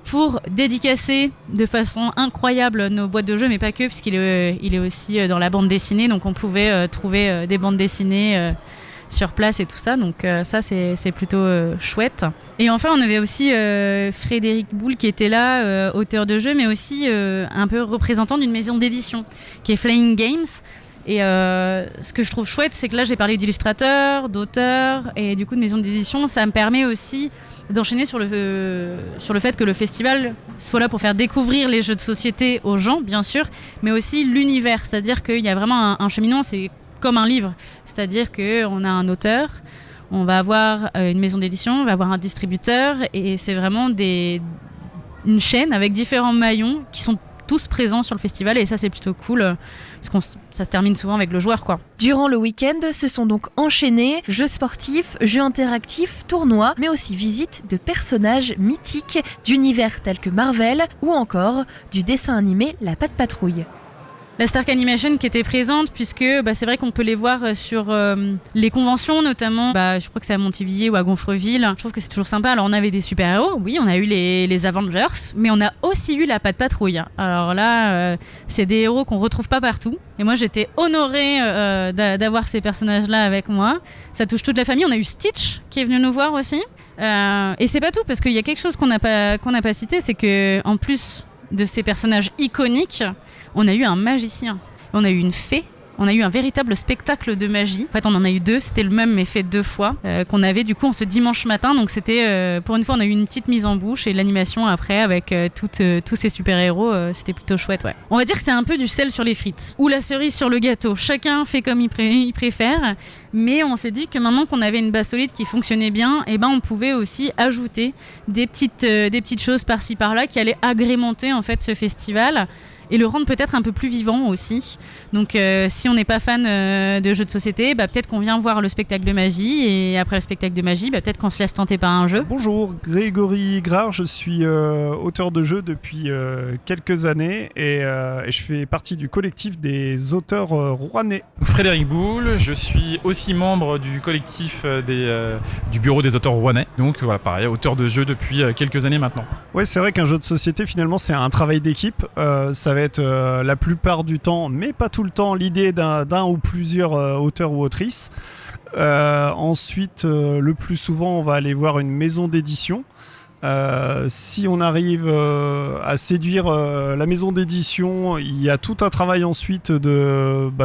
pour dédicacer de façon incroyable nos boîtes de jeux, mais pas que, puisqu'il est aussi dans la bande dessinée, donc on pouvait trouver des bandes dessinées sur place et tout ça, donc ça c'est plutôt chouette. Et enfin on avait aussi Frédéric Boule qui était là, auteur de jeux, mais aussi un peu représentant d'une maison d'édition qui est Flying Games. Et ce que je trouve chouette, c'est que là j'ai parlé d'illustrateurs, d'auteurs et du coup de maison d'édition. Ça me permet aussi d'enchaîner sur le fait que le festival soit là pour faire découvrir les jeux de société aux gens, bien sûr, mais aussi l'univers. C'est-à-dire qu'il y a vraiment un cheminement, c'est comme un livre. C'est-à-dire qu'on a un auteur, on va avoir une maison d'édition, on va avoir un distributeur, et c'est vraiment une chaîne avec différents maillons qui sont tous présents sur le festival, et ça c'est plutôt cool parce que ça se termine souvent avec le joueur, quoi. Durant le week-end, se sont donc enchaînés jeux sportifs, jeux interactifs, tournois, mais aussi visites de personnages mythiques d'univers tels que Marvel ou encore du dessin animé La Patte Patrouille. La Stark Animation qui était présente, puisque c'est vrai qu'on peut les voir sur les conventions, notamment, je crois que c'est à Montivilliers ou à Gonfreville. Je trouve que c'est toujours sympa. Alors on avait des super-héros, oui, on a eu les Avengers, mais on a aussi eu la Patte Patrouille. Alors là, c'est des héros qu'on retrouve pas partout. Et moi j'étais honorée d'avoir ces personnages-là avec moi. Ça touche toute la famille. On a eu Stitch qui est venu nous voir aussi. Et c'est pas tout, parce qu'il y a quelque chose qu'on n'a pas cité, c'est que en plus de ces personnages iconiques, on a eu un magicien, on a eu une fée, on a eu un véritable spectacle de magie. En fait, on en a eu deux, c'était le même mais fait 2 fois, qu'on avait du coup en ce dimanche matin. Donc c'était, pour une fois, on a eu une petite mise en bouche et l'animation après avec tous ces super-héros, c'était plutôt chouette, ouais. On va dire que c'est un peu du sel sur les frites, ou la cerise sur le gâteau. Chacun fait comme il préfère, mais on s'est dit que maintenant qu'on avait une base solide qui fonctionnait bien, on pouvait aussi ajouter des petites choses par-ci par-là qui allaient agrémenter en fait ce festival et le rendre peut-être un peu plus vivant aussi. Donc si on n'est pas fan de jeux de société, peut-être qu'on vient voir le spectacle de magie, et après le spectacle de magie, peut-être qu'on se laisse tenter par un jeu. Bonjour, Grégory Grard, je suis auteur de jeux depuis quelques années, et je fais partie du collectif des auteurs rouennais. Frédéric Boule, je suis aussi membre du collectif du bureau des auteurs rouennais, donc voilà, pareil, auteur de jeux depuis quelques années maintenant. Ouais, c'est vrai qu'un jeu de société, finalement, c'est un travail d'équipe. Ça va être la plupart du temps, mais pas tout le temps, l'idée d'un ou plusieurs auteurs ou autrices. Ensuite, le plus souvent, on va aller voir une maison d'édition. Si on arrive à séduire la maison d'édition, il y a tout un travail ensuite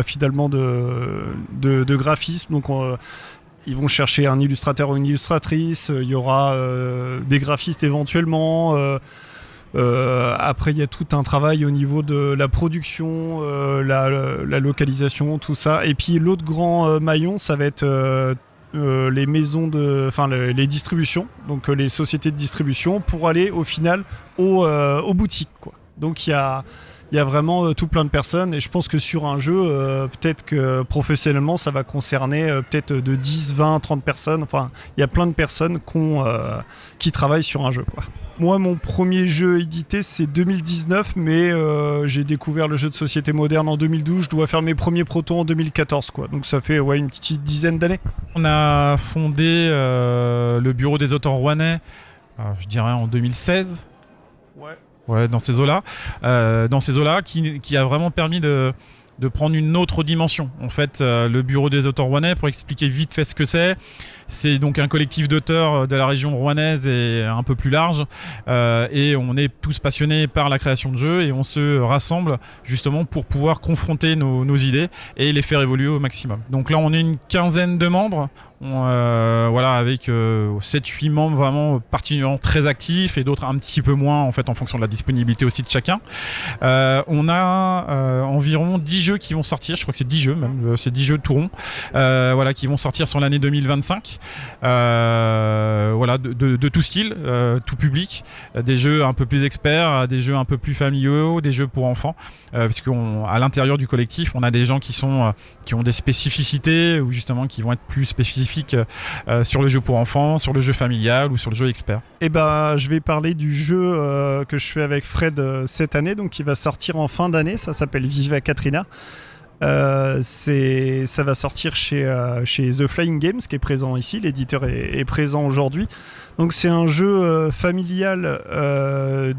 finalement de graphisme. Donc ils vont chercher un illustrateur ou une illustratrice, il y aura des graphistes éventuellement. Après, il y a tout un travail au niveau de la production, la localisation, tout ça. Et puis l'autre grand maillon, ça va être les maisons les distributions, donc les sociétés de distribution, pour aller au final aux boutiques, quoi. Donc il y a vraiment tout plein de personnes, et je pense que sur un jeu, peut-être que professionnellement, ça va concerner peut-être de 10, 20, 30 personnes. Enfin, il y a plein de personnes qui travaillent sur un jeu, quoi. Moi, mon premier jeu édité, c'est 2019, mais j'ai découvert le jeu de société moderne en 2012. Je dois faire mes premiers protos en 2014, quoi. Donc ça fait une petite dizaine d'années. On a fondé le bureau des auteurs rouennais, je dirais en 2016. Ouais, dans ces eaux-là. Qui a vraiment permis de prendre une autre dimension. En fait, le bureau des auteurs rouennais, pour expliquer vite fait ce que c'est donc un collectif d'auteurs de la région rouennaise et un peu plus large, et on est tous passionnés par la création de jeux, et on se rassemble justement pour pouvoir confronter nos idées et les faire évoluer au maximum. Donc là, on est une quinzaine de membres, avec 7-8 membres vraiment particulièrement très actifs, et d'autres un petit peu moins en fait en fonction de la disponibilité aussi de chacun. On a environ 10 jeux qui vont sortir, je crois que c'est 10 jeux même, c'est 10 jeux tout rond, voilà, qui vont sortir sur l'année 2025. Voilà, de tout style, tout public, des jeux un peu plus experts, des jeux un peu plus familiaux, des jeux pour enfants, puisqu'à l'intérieur du collectif, on a des gens qui ont des spécificités ou justement qui vont être plus spécifiques sur le jeu pour enfants, sur le jeu familial ou sur le jeu expert. Et je vais parler du jeu que je fais avec Fred cette année, donc qui va sortir en fin d'année. Ça s'appelle Viva Katrina. Ça va sortir chez The Flying Games, qui est présent ici. L'éditeur est présent aujourd'hui. Donc c'est un jeu familial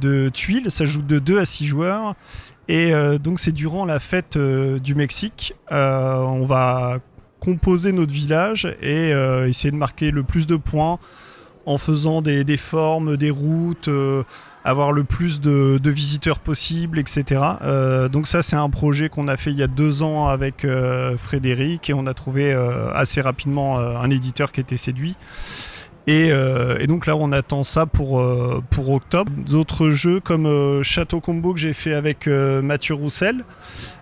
de tuiles. Ça joue de 2 à 6 joueurs. Et donc c'est durant la fête du Mexique. On va composer notre village et essayer de marquer le plus de points en faisant des formes, des routes, avoir le plus de visiteurs possible, etc. Donc ça, c'est un projet qu'on a fait il y a 2 ans avec Frédéric, et on a trouvé assez rapidement un éditeur qui était séduit. Et donc là, on attend ça pour octobre. D'autres jeux comme Château Combo que j'ai fait avec Mathieu Roussel.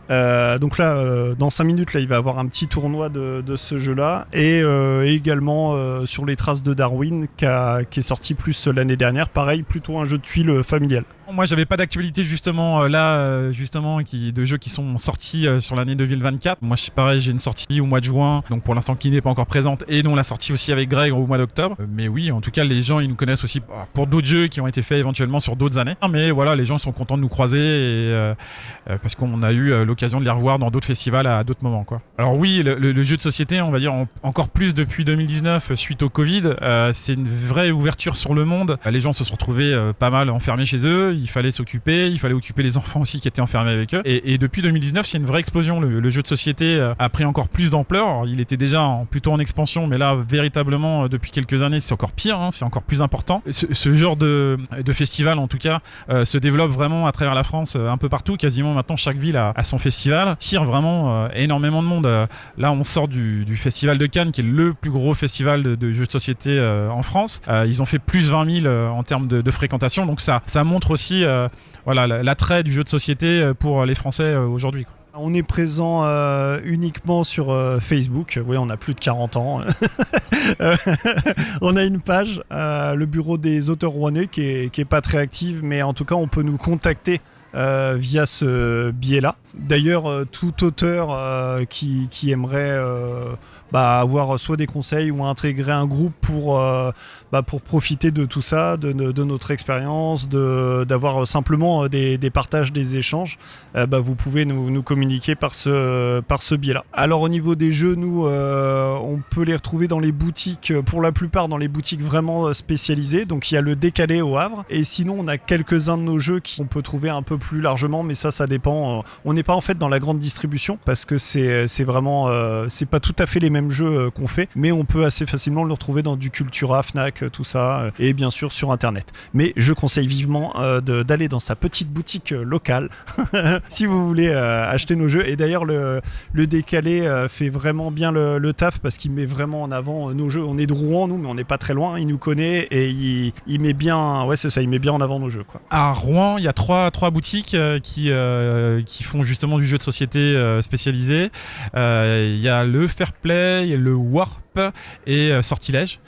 Donc là, dans 5 minutes, là, il va y avoir un petit tournoi de ce jeu-là. Et également sur les traces de Darwin, qui est sorti plus l'année dernière. Pareil, plutôt un jeu de tuiles familial. Moi, j'avais pas d'actualité justement de jeux qui sont sortis sur l'année 2024. Moi, c'est pareil, j'ai une sortie au mois de juin, donc pour l'instant qui n'est pas encore présente, et dont la sortie aussi avec Greg au mois d'octobre. Mais oui, en tout cas, les gens, ils nous connaissent aussi pour d'autres jeux qui ont été faits éventuellement sur d'autres années. Mais voilà, les gens sont contents de nous croiser parce qu'on a eu l'occasion de les revoir dans d'autres festivals à d'autres moments, quoi. Alors oui, le jeu de société, on va dire encore plus depuis 2019 suite au Covid, c'est une vraie ouverture sur le monde. Les gens se sont retrouvés pas mal enfermés chez eux. Il fallait s'occuper, il fallait occuper les enfants aussi qui étaient enfermés avec eux. Et depuis 2019, c'est une vraie explosion. Le jeu de société a pris encore plus d'ampleur. Alors, il était déjà plutôt en expansion, mais là, véritablement, depuis quelques années, c'est encore pire, hein, c'est encore plus important. Ce genre de festival, en tout cas, se développe vraiment à travers la France, un peu partout. Quasiment maintenant, chaque ville a son festival. Tire vraiment énormément de monde. Là, on sort du festival de Cannes, qui est le plus gros festival de jeux de société en France. Ils ont fait plus 20 000 en termes de fréquentation. Donc ça montre aussi voilà, l'attrait du jeu de société pour les Français aujourd'hui, quoi. On est présent uniquement sur Facebook. Oui, on a plus de 40 ans. On a une page, le bureau des auteurs rouennais, qui est pas très active, mais en tout cas, on peut nous contacter via ce biais-là. D'ailleurs, tout auteur qui aimerait avoir soit des conseils ou intégrer un groupe pour profiter de tout ça, de notre expérience, d'avoir simplement des partages, des échanges, vous pouvez nous communiquer par ce biais-là. Alors au niveau des jeux, nous, on peut les retrouver dans les boutiques, pour la plupart dans les boutiques vraiment spécialisées. Donc il y a le Décalé au Havre, et sinon on a quelques-uns de nos jeux qu'on peut trouver un peu plus largement, mais ça dépend. On n'est pas en fait dans la grande distribution, parce que c'est vraiment c'est pas tout à fait les mêmes jeux qu'on fait, mais on peut assez facilement le retrouver dans du Cultura, Fnac, tout ça, et bien sûr sur internet. Mais je conseille vivement d'aller dans sa petite boutique locale si vous voulez acheter nos jeux. Et d'ailleurs le Décalé fait vraiment bien le taf, parce qu'il met vraiment en avant nos jeux. On est de Rouen, nous, mais on n'est pas très loin. Il nous connaît et il met bien, ouais, c'est ça, il met bien en avant nos jeux, quoi. À Rouen, il y a trois boutiques qui font justement du jeu de société spécialisé. Il y a le Fair Play, le Warp et Sortilège.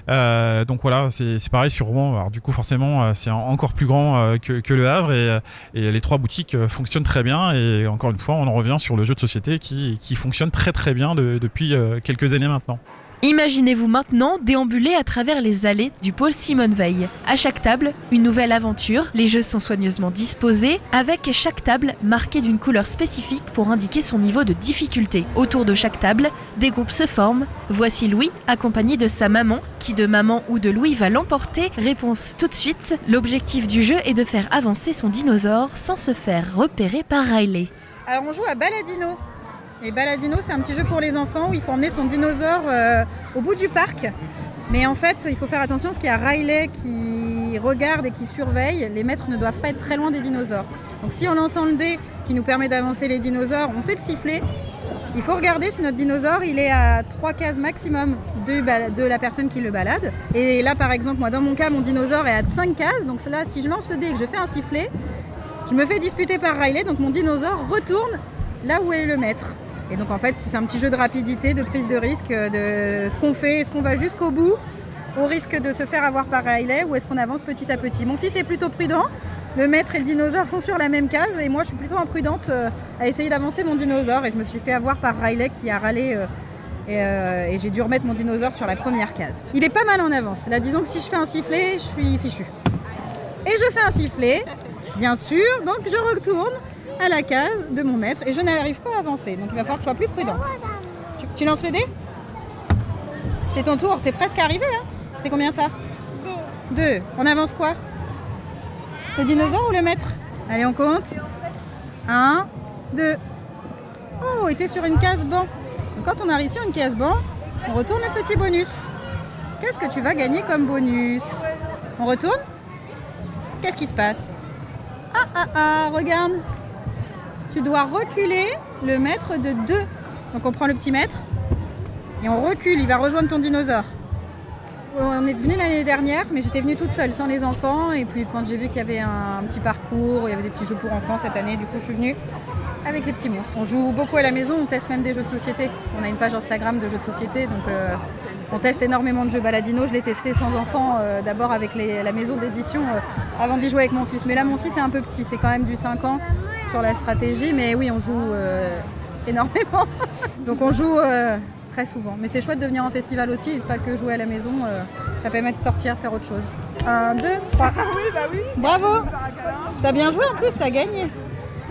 Donc voilà, c'est pareil sur Rouen. Alors du coup, forcément, c'est encore plus grand que le Havre, et les 3 boutiques fonctionnent très bien. Et encore une fois, on en revient sur le jeu de société qui fonctionne très très bien depuis quelques années maintenant. Imaginez-vous maintenant déambuler à travers les allées du pôle Simone Veil. À chaque table, une nouvelle aventure. Les jeux sont soigneusement disposés, avec chaque table marquée d'une couleur spécifique pour indiquer son niveau de difficulté. Autour de chaque table, des groupes se forment. Voici Louis, accompagné de sa maman. Qui de maman ou de Louis va l'emporter? Réponse tout de suite. L'objectif du jeu est de faire avancer son dinosaure sans se faire repérer par Riley. Alors on joue à Baladino. Et Baladino, c'est un petit jeu pour les enfants où il faut emmener son dinosaure au bout du parc. Mais en fait, il faut faire attention parce qu'il y a Riley qui regarde et qui surveille. Les maîtres ne doivent pas être très loin des dinosaures. Donc si on lance le dé qui nous permet d'avancer les dinosaures, on fait le sifflet. Il faut regarder si notre dinosaure il est à 3 cases maximum de la personne qui le balade. Et là, par exemple, moi dans mon cas, mon dinosaure est à 5 cases. Donc là, si je lance le dé et que je fais un sifflet, je me fais disputer par Riley. Donc mon dinosaure retourne là où est le maître. Et donc en fait, c'est un petit jeu de rapidité, de prise de risque, de ce qu'on fait, est-ce qu'on va jusqu'au bout, au risque de se faire avoir par Riley, ou est-ce qu'on avance petit à petit. Mon fils est plutôt prudent, le maître et le dinosaure sont sur la même case, et moi je suis plutôt imprudente à essayer d'avancer mon dinosaure, et je me suis fait avoir par Riley qui a râlé, et j'ai dû remettre mon dinosaure sur la première case. Il est pas mal en avance, là disons que si je fais un sifflet, je suis fichue. Et je fais un sifflet, bien sûr, donc je retourne à la case de mon maître et je n'arrive pas à avancer. Donc il va falloir que je sois plus prudente. Tu lances le dé ? C'est ton tour, t'es presque arrivé. Hein ? C'est combien ça ? 2. On avance quoi ? Le dinosaure ou le maître ? Allez, on compte. 1, 2. Oh, et t'es sur une case banc. Donc quand on arrive sur une case banc, on retourne le petit bonus. Qu'est-ce que tu vas gagner comme bonus ? On retourne ? Qu'est-ce qui se passe ? Regarde. Tu dois reculer le maître de 2. Donc on prend le petit maître et on recule, il va rejoindre ton dinosaure. On est venu l'année dernière, mais j'étais venue toute seule, sans les enfants. Et puis quand j'ai vu qu'il y avait un petit parcours, il y avait des petits jeux pour enfants cette année, du coup je suis venue avec les petits monstres. On joue beaucoup à la maison, on teste même des jeux de société. On a une page Instagram de jeux de société, donc on teste énormément de jeux Baladino. Je l'ai testé sans enfants, d'abord avec la maison d'édition, avant d'y jouer avec mon fils. Mais là mon fils est un peu petit, c'est quand même du 5 ans sur la stratégie. Mais oui, on joue énormément. Donc on joue très souvent. Mais c'est chouette de venir en festival aussi, et pas que jouer à la maison. Ça permet de sortir, faire autre chose. 1, 2, 3. Oui. Bravo. T'as bien joué en plus, t'as gagné.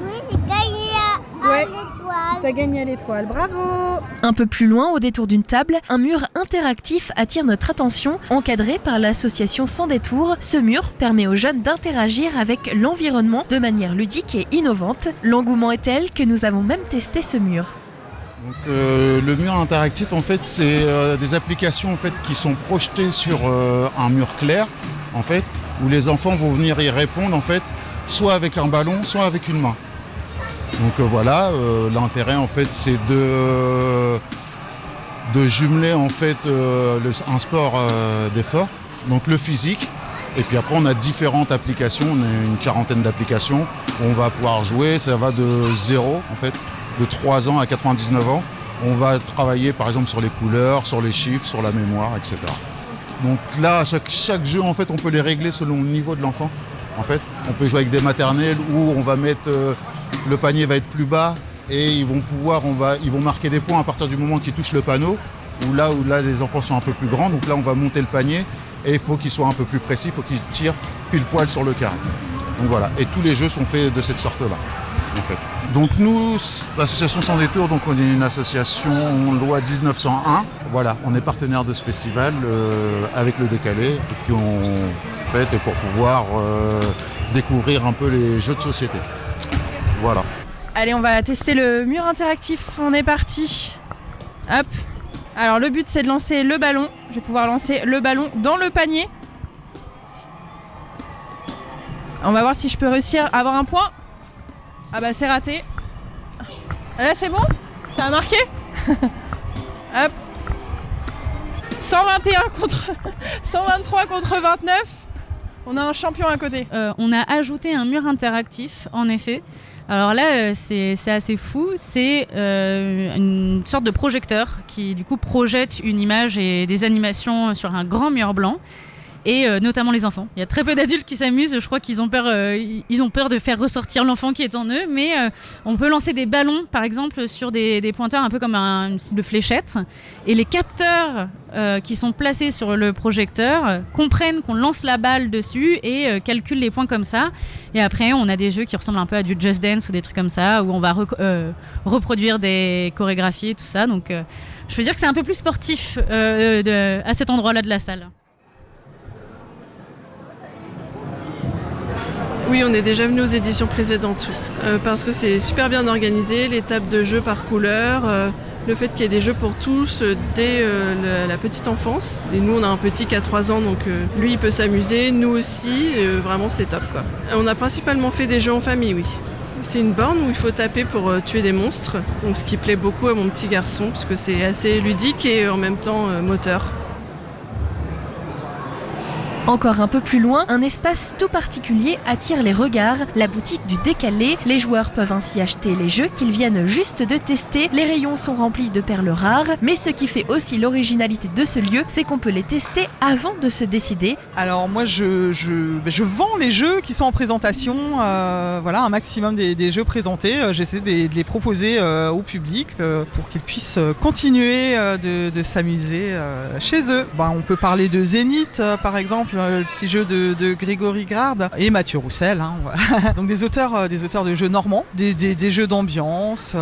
Oui, j'ai gagné à l'étoile. T'as gagné à l'étoile, bravo. Un peu plus loin, au détour d'une table, un mur interactif attire notre attention. Encadré par l'association Sans Détour, ce mur permet aux jeunes d'interagir avec l'environnement de manière ludique et innovante. L'engouement est tel que nous avons même testé ce mur. Donc, le mur interactif, en fait, c'est des applications en fait, qui sont projetées sur un mur clair, en fait, où les enfants vont venir y répondre, en fait, soit avec un ballon, soit avec une main. Donc voilà, l'intérêt en fait c'est de jumeler en fait un sport d'effort, donc le physique, et puis après on a différentes applications, on a une quarantaine d'applications où on va pouvoir jouer, ça va de 0 en fait, de 3 ans à 99 ans. On va travailler par exemple sur les couleurs, sur les chiffres, sur la mémoire, etc. Donc là, chaque jeu en fait on peut les régler selon le niveau de l'enfant. En fait, on peut jouer avec des maternelles où on va mettre le panier va être plus bas et ils vont marquer des points à partir du moment qu'ils touchent le panneau. Où là les enfants sont un peu plus grands, donc là on va monter le panier et il faut qu'ils soient un peu plus précis, il faut qu'ils tirent pile poil sur le carré. Donc voilà, et tous les jeux sont faits de cette sorte-là. En fait. Donc nous, l'association Sans Détour, donc on est une association loi 1901. Voilà, on est partenaire de ce festival avec le Décalé et puis on fait pour pouvoir découvrir un peu les jeux de société. Voilà. Allez, on va tester le mur interactif. On est parti. Hop. Alors le but c'est de lancer le ballon. Je vais pouvoir lancer le ballon dans le panier. On va voir si je peux réussir à avoir un point. Ah bah c'est raté. Là c'est bon ? Ça a marqué ? Hop. 123 contre 29. On a un champion à côté. On a ajouté un mur interactif, en effet. Alors là, c'est assez fou. C'est une sorte de projecteur qui, du coup, projette une image et des animations sur un grand mur blanc. Et notamment les enfants. Il y a très peu d'adultes qui s'amusent. Je crois qu'ils ont peur de faire ressortir l'enfant qui est en eux. Mais on peut lancer des ballons, par exemple, sur des pointeurs un peu comme une cible de fléchette. Et les capteurs qui sont placés sur le projecteur comprennent qu'on lance la balle dessus et calculent les points comme ça. Et après, on a des jeux qui ressemblent un peu à du Just Dance ou des trucs comme ça, où on va reproduire des chorégraphies et tout ça. Donc, je veux dire que c'est un peu plus sportif à cet endroit-là de la salle. Oui, on est déjà venu aux éditions précédentes parce que c'est super bien organisé, les tables de jeux par couleur, le fait qu'il y ait des jeux pour tous dès la petite enfance. Et nous, on a un petit qui a 3 ans, donc lui, il peut s'amuser, nous aussi, vraiment c'est top, quoi. On a principalement fait des jeux en famille, oui. C'est une borne où il faut taper pour tuer des monstres, donc ce qui plaît beaucoup à mon petit garçon, parce que c'est assez ludique et en même temps moteur. Encore un peu plus loin, un espace tout particulier attire les regards, la boutique du Décalé. Les joueurs peuvent ainsi acheter les jeux qu'ils viennent juste de tester. Les rayons sont remplis de perles rares, mais ce qui fait aussi l'originalité de ce lieu, c'est qu'on peut les tester avant de se décider. Alors moi je vends les jeux qui sont en présentation, voilà, un maximum des jeux présentés. J'essaie de les proposer au public pour qu'ils puissent continuer de s'amuser chez eux. On peut parler de Zénith par exemple, le petit jeu de Grégory Grard et Mathieu Roussel, donc des auteurs de jeux normands, des jeux d'ambiance,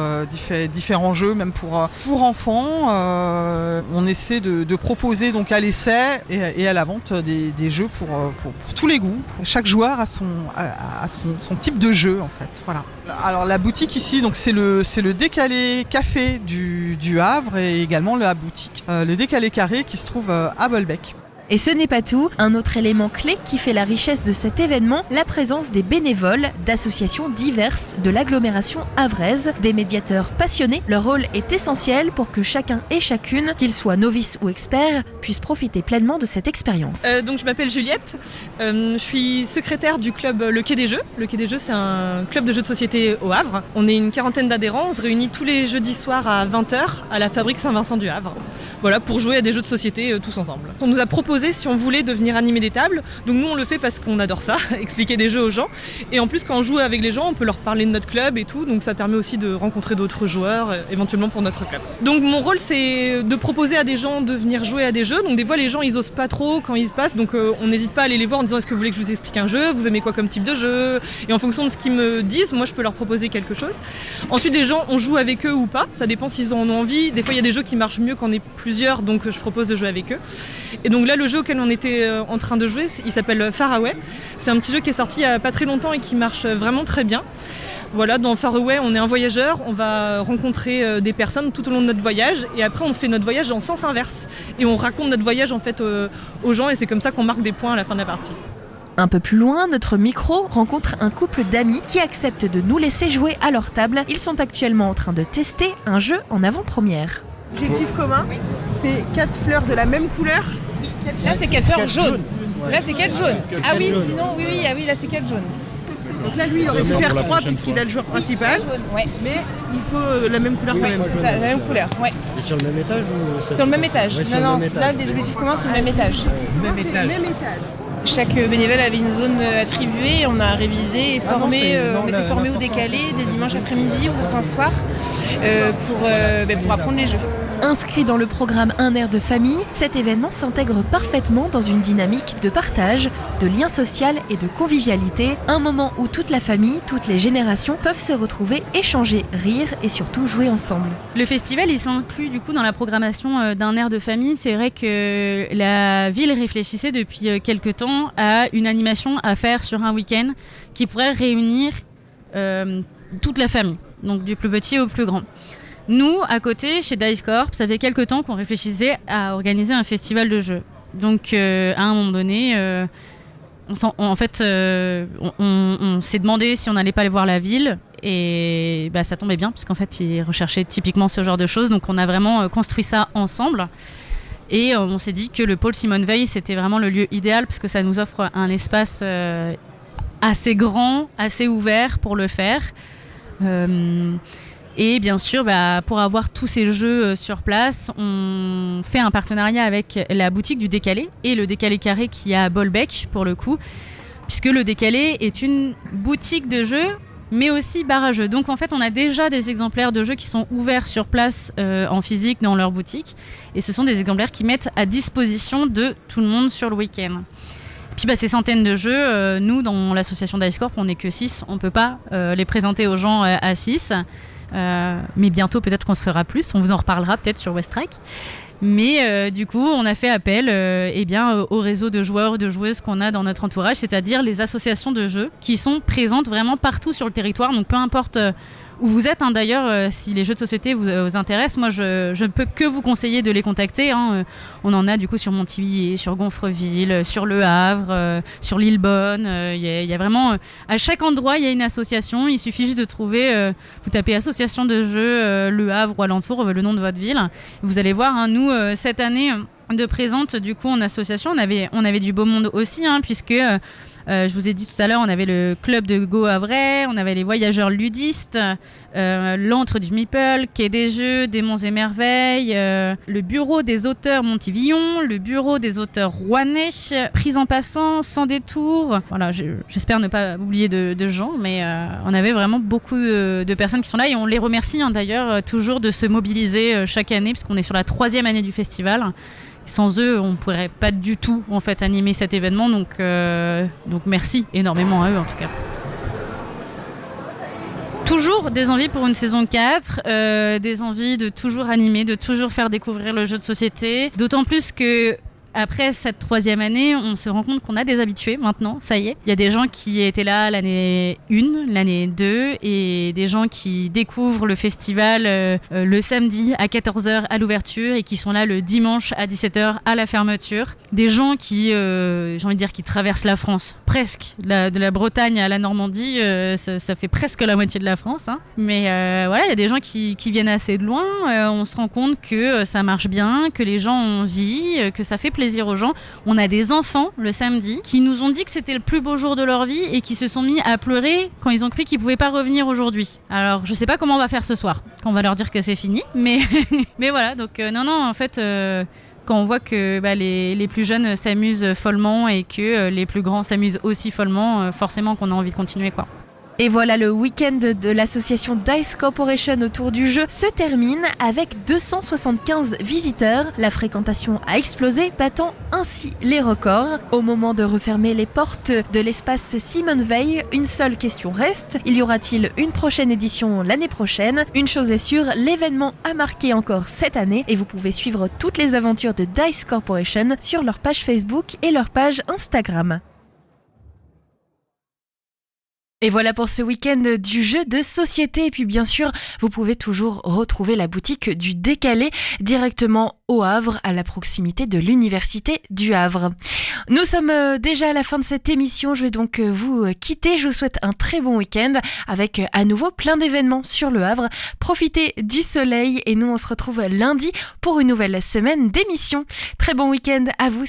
différents jeux même pour enfants. On essaie de proposer donc à l'essai et à la vente des jeux pour tous les goûts. Chaque joueur a son type de jeu en fait. Voilà. Alors la boutique ici, donc c'est le Décalé Café du Havre et également la boutique le Décalé Carré qui se trouve à Bolbec. Et ce n'est pas tout, un autre élément clé qui fait la richesse de cet événement, la présence des bénévoles d'associations diverses de l'agglomération havraise, des médiateurs passionnés. Leur rôle est essentiel pour que chacun et chacune, qu'ils soient novices ou experts, puissent profiter pleinement de cette expérience. Donc je m'appelle Juliette, je suis secrétaire du club Le Quai des Jeux. Le Quai des Jeux, c'est un club de jeux de société au Havre. On est une quarantaine d'adhérents, on se réunit tous les jeudis soirs à 20h à la fabrique Saint-Vincent du Havre. Voilà, pour jouer à des jeux de société tous ensemble. On nous a proposé si on voulait de venir animer des tables, donc nous on le fait parce qu'on adore ça, expliquer des jeux aux gens, et en plus quand on joue avec les gens on peut leur parler de notre club et tout, donc ça permet aussi de rencontrer d'autres joueurs éventuellement pour notre club. Donc mon rôle c'est de proposer à des gens de venir jouer à des jeux, donc des fois les gens ils osent pas trop quand ils passent, donc on n'hésite pas à aller les voir en disant est-ce que vous voulez que je vous explique un jeu, vous aimez quoi comme type de jeu, et en fonction de ce qu'ils me disent, moi je peux leur proposer quelque chose. Ensuite les gens on joue avec eux ou pas, ça dépend s'ils en ont envie, des fois il y a des jeux qui marchent mieux quand on est plusieurs, donc je propose de jouer avec eux. Et donc là le jeu auquel on était en train de jouer, il s'appelle Faraway. C'est un petit jeu qui est sorti il n'y a pas très longtemps et qui marche vraiment très bien. Voilà, dans Faraway, on est un voyageur, on va rencontrer des personnes tout au long de notre voyage et après on fait notre voyage en sens inverse. Et on raconte notre voyage en fait aux gens et c'est comme ça qu'on marque des points à la fin de la partie. Un peu plus loin, notre micro rencontre un couple d'amis qui acceptent de nous laisser jouer à leur table. Ils sont actuellement en train de tester un jeu en avant-première. Objectif commun, c'est 4 fleurs de la même couleur. Là c'est 4 fleurs jaunes. Là c'est 4 jaunes. Ah oui, sinon, oui, là c'est 4 jaunes. Donc là lui il aurait pu faire 3 puisqu'il a le joueur principal, mais il faut la même couleur quand même. La même couleur, ouais. Et sur le même étage ou sur le même étage. Non, là les objectifs communs c'est le même étage. Même étage. Chaque bénévole avait une zone attribuée, on a révisé et formé, on était formé ou décalé des dimanches après-midi ou certains soirs pour apprendre les jeux. Inscrit dans le programme Un air de famille, cet événement s'intègre parfaitement dans une dynamique de partage, de lien social et de convivialité, un moment où toute la famille, toutes les générations peuvent se retrouver, échanger, rire et surtout jouer ensemble. Le festival, il s'inclut du coup dans la programmation d'Un air de famille. C'est vrai que la ville réfléchissait depuis quelques temps à une animation à faire sur un week-end qui pourrait réunir toute la famille, donc du plus petit au plus grand. Nous, à côté, chez Dice Corp, ça fait quelques temps qu'on réfléchissait à organiser un festival de jeux. Donc, à un moment donné, on s'est demandé si on n'allait pas aller voir la ville. Et ça tombait bien, puisqu'en fait, ils recherchaient typiquement ce genre de choses. Donc, on a vraiment construit ça ensemble. Et on s'est dit que le pôle Simone Veil, c'était vraiment le lieu idéal, parce que ça nous offre un espace assez grand, assez ouvert pour le faire. Et bien sûr, pour avoir tous ces jeux sur place, on fait un partenariat avec la boutique du Décalé et le Décalé Carré qui est à Bolbec pour le coup, puisque le Décalé est une boutique de jeux, mais aussi bar à jeux. Donc en fait, on a déjà des exemplaires de jeux qui sont ouverts sur place en physique dans leur boutique, et ce sont des exemplaires qui mettent à disposition de tout le monde sur le week-end. Puis ces centaines de jeux, nous dans l'association Dice Corp, on n'est que 6, on ne peut pas les présenter aux gens à 6. Mais bientôt peut-être qu'on se fera plus, on vous en reparlera peut-être sur West Track. Mais du coup on a fait appel au réseau de joueurs, de joueuses qu'on a dans notre entourage, c'est-à-dire les associations de jeux qui sont présentes vraiment partout sur le territoire, donc peu importe où vous êtes, d'ailleurs, si les jeux de société vous intéressent, moi je ne peux que vous conseiller de les contacter. On en a du coup sur Montivilliers, sur Gonfreville, sur Le Havre, sur l'île Bonne. Il y a vraiment, à chaque endroit, il y a une association. Il suffit juste de trouver, vous tapez association de jeux Le Havre ou alentour, le nom de votre ville. Vous allez voir, nous, cette année, de présentes du coup en association. On avait du beau monde aussi, puisque je vous ai dit tout à l'heure, on avait le club de Go Havrais, on avait les voyageurs ludistes, l'antre du Meeple, Quai des Jeux, Démons et Merveilles, le bureau des auteurs Montivillon, le bureau des auteurs rouennais, Prise en passant, Sans détour. Voilà, j'espère ne pas oublier de gens, mais on avait vraiment beaucoup de personnes qui sont là et on les remercie d'ailleurs toujours de se mobiliser chaque année, puisqu'on est sur la 3e année du festival. Sans eux, on ne pourrait pas du tout en fait animer cet événement, donc merci énormément à eux en tout cas. Toujours des envies pour une saison 4, des envies de toujours animer, de toujours faire découvrir le jeu de société, d'autant plus que après cette 3e année, on se rend compte qu'on a des habitués maintenant, ça y est. Il y a des gens qui étaient là l'année 1, l'année 2 et des gens qui découvrent le festival le samedi à 14h à l'ouverture et qui sont là le dimanche à 17h à la fermeture. Des gens qui, j'ai envie de dire, qui traversent la France, presque. De la Bretagne à la Normandie, ça fait presque la moitié de la France. Mais voilà, il y a des gens qui viennent assez de loin. On se rend compte que ça marche bien, que les gens ont envie, que ça fait plaisir aux gens. On a des enfants le samedi qui nous ont dit que c'était le plus beau jour de leur vie et qui se sont mis à pleurer quand ils ont cru qu'ils pouvaient pas revenir aujourd'hui. Alors je sais pas comment on va faire ce soir, quand on va leur dire que c'est fini, mais voilà, donc non en fait quand on voit que les plus jeunes s'amusent follement et que les plus grands s'amusent aussi follement, forcément qu'on a envie de continuer quoi. Et voilà, le week-end de l'association Dice Corporation autour du jeu se termine avec 275 visiteurs. La fréquentation a explosé, battant ainsi les records. Au moment de refermer les portes de l'espace Simone Veil, une seule question reste. Y aura-t-il une prochaine édition l'année prochaine ? Une chose est sûre, l'événement a marqué encore cette année et vous pouvez suivre toutes les aventures de Dice Corporation sur leur page Facebook et leur page Instagram. Et voilà pour ce week-end du jeu de société. Et puis bien sûr, vous pouvez toujours retrouver la boutique du Décalé directement au Havre, à la proximité de l'Université du Havre. Nous sommes déjà à la fin de cette émission. Je vais donc vous quitter. Je vous souhaite un très bon week-end avec à nouveau plein d'événements sur le Havre. Profitez du soleil et nous on se retrouve lundi pour une nouvelle semaine d'émission. Très bon week-end à vous.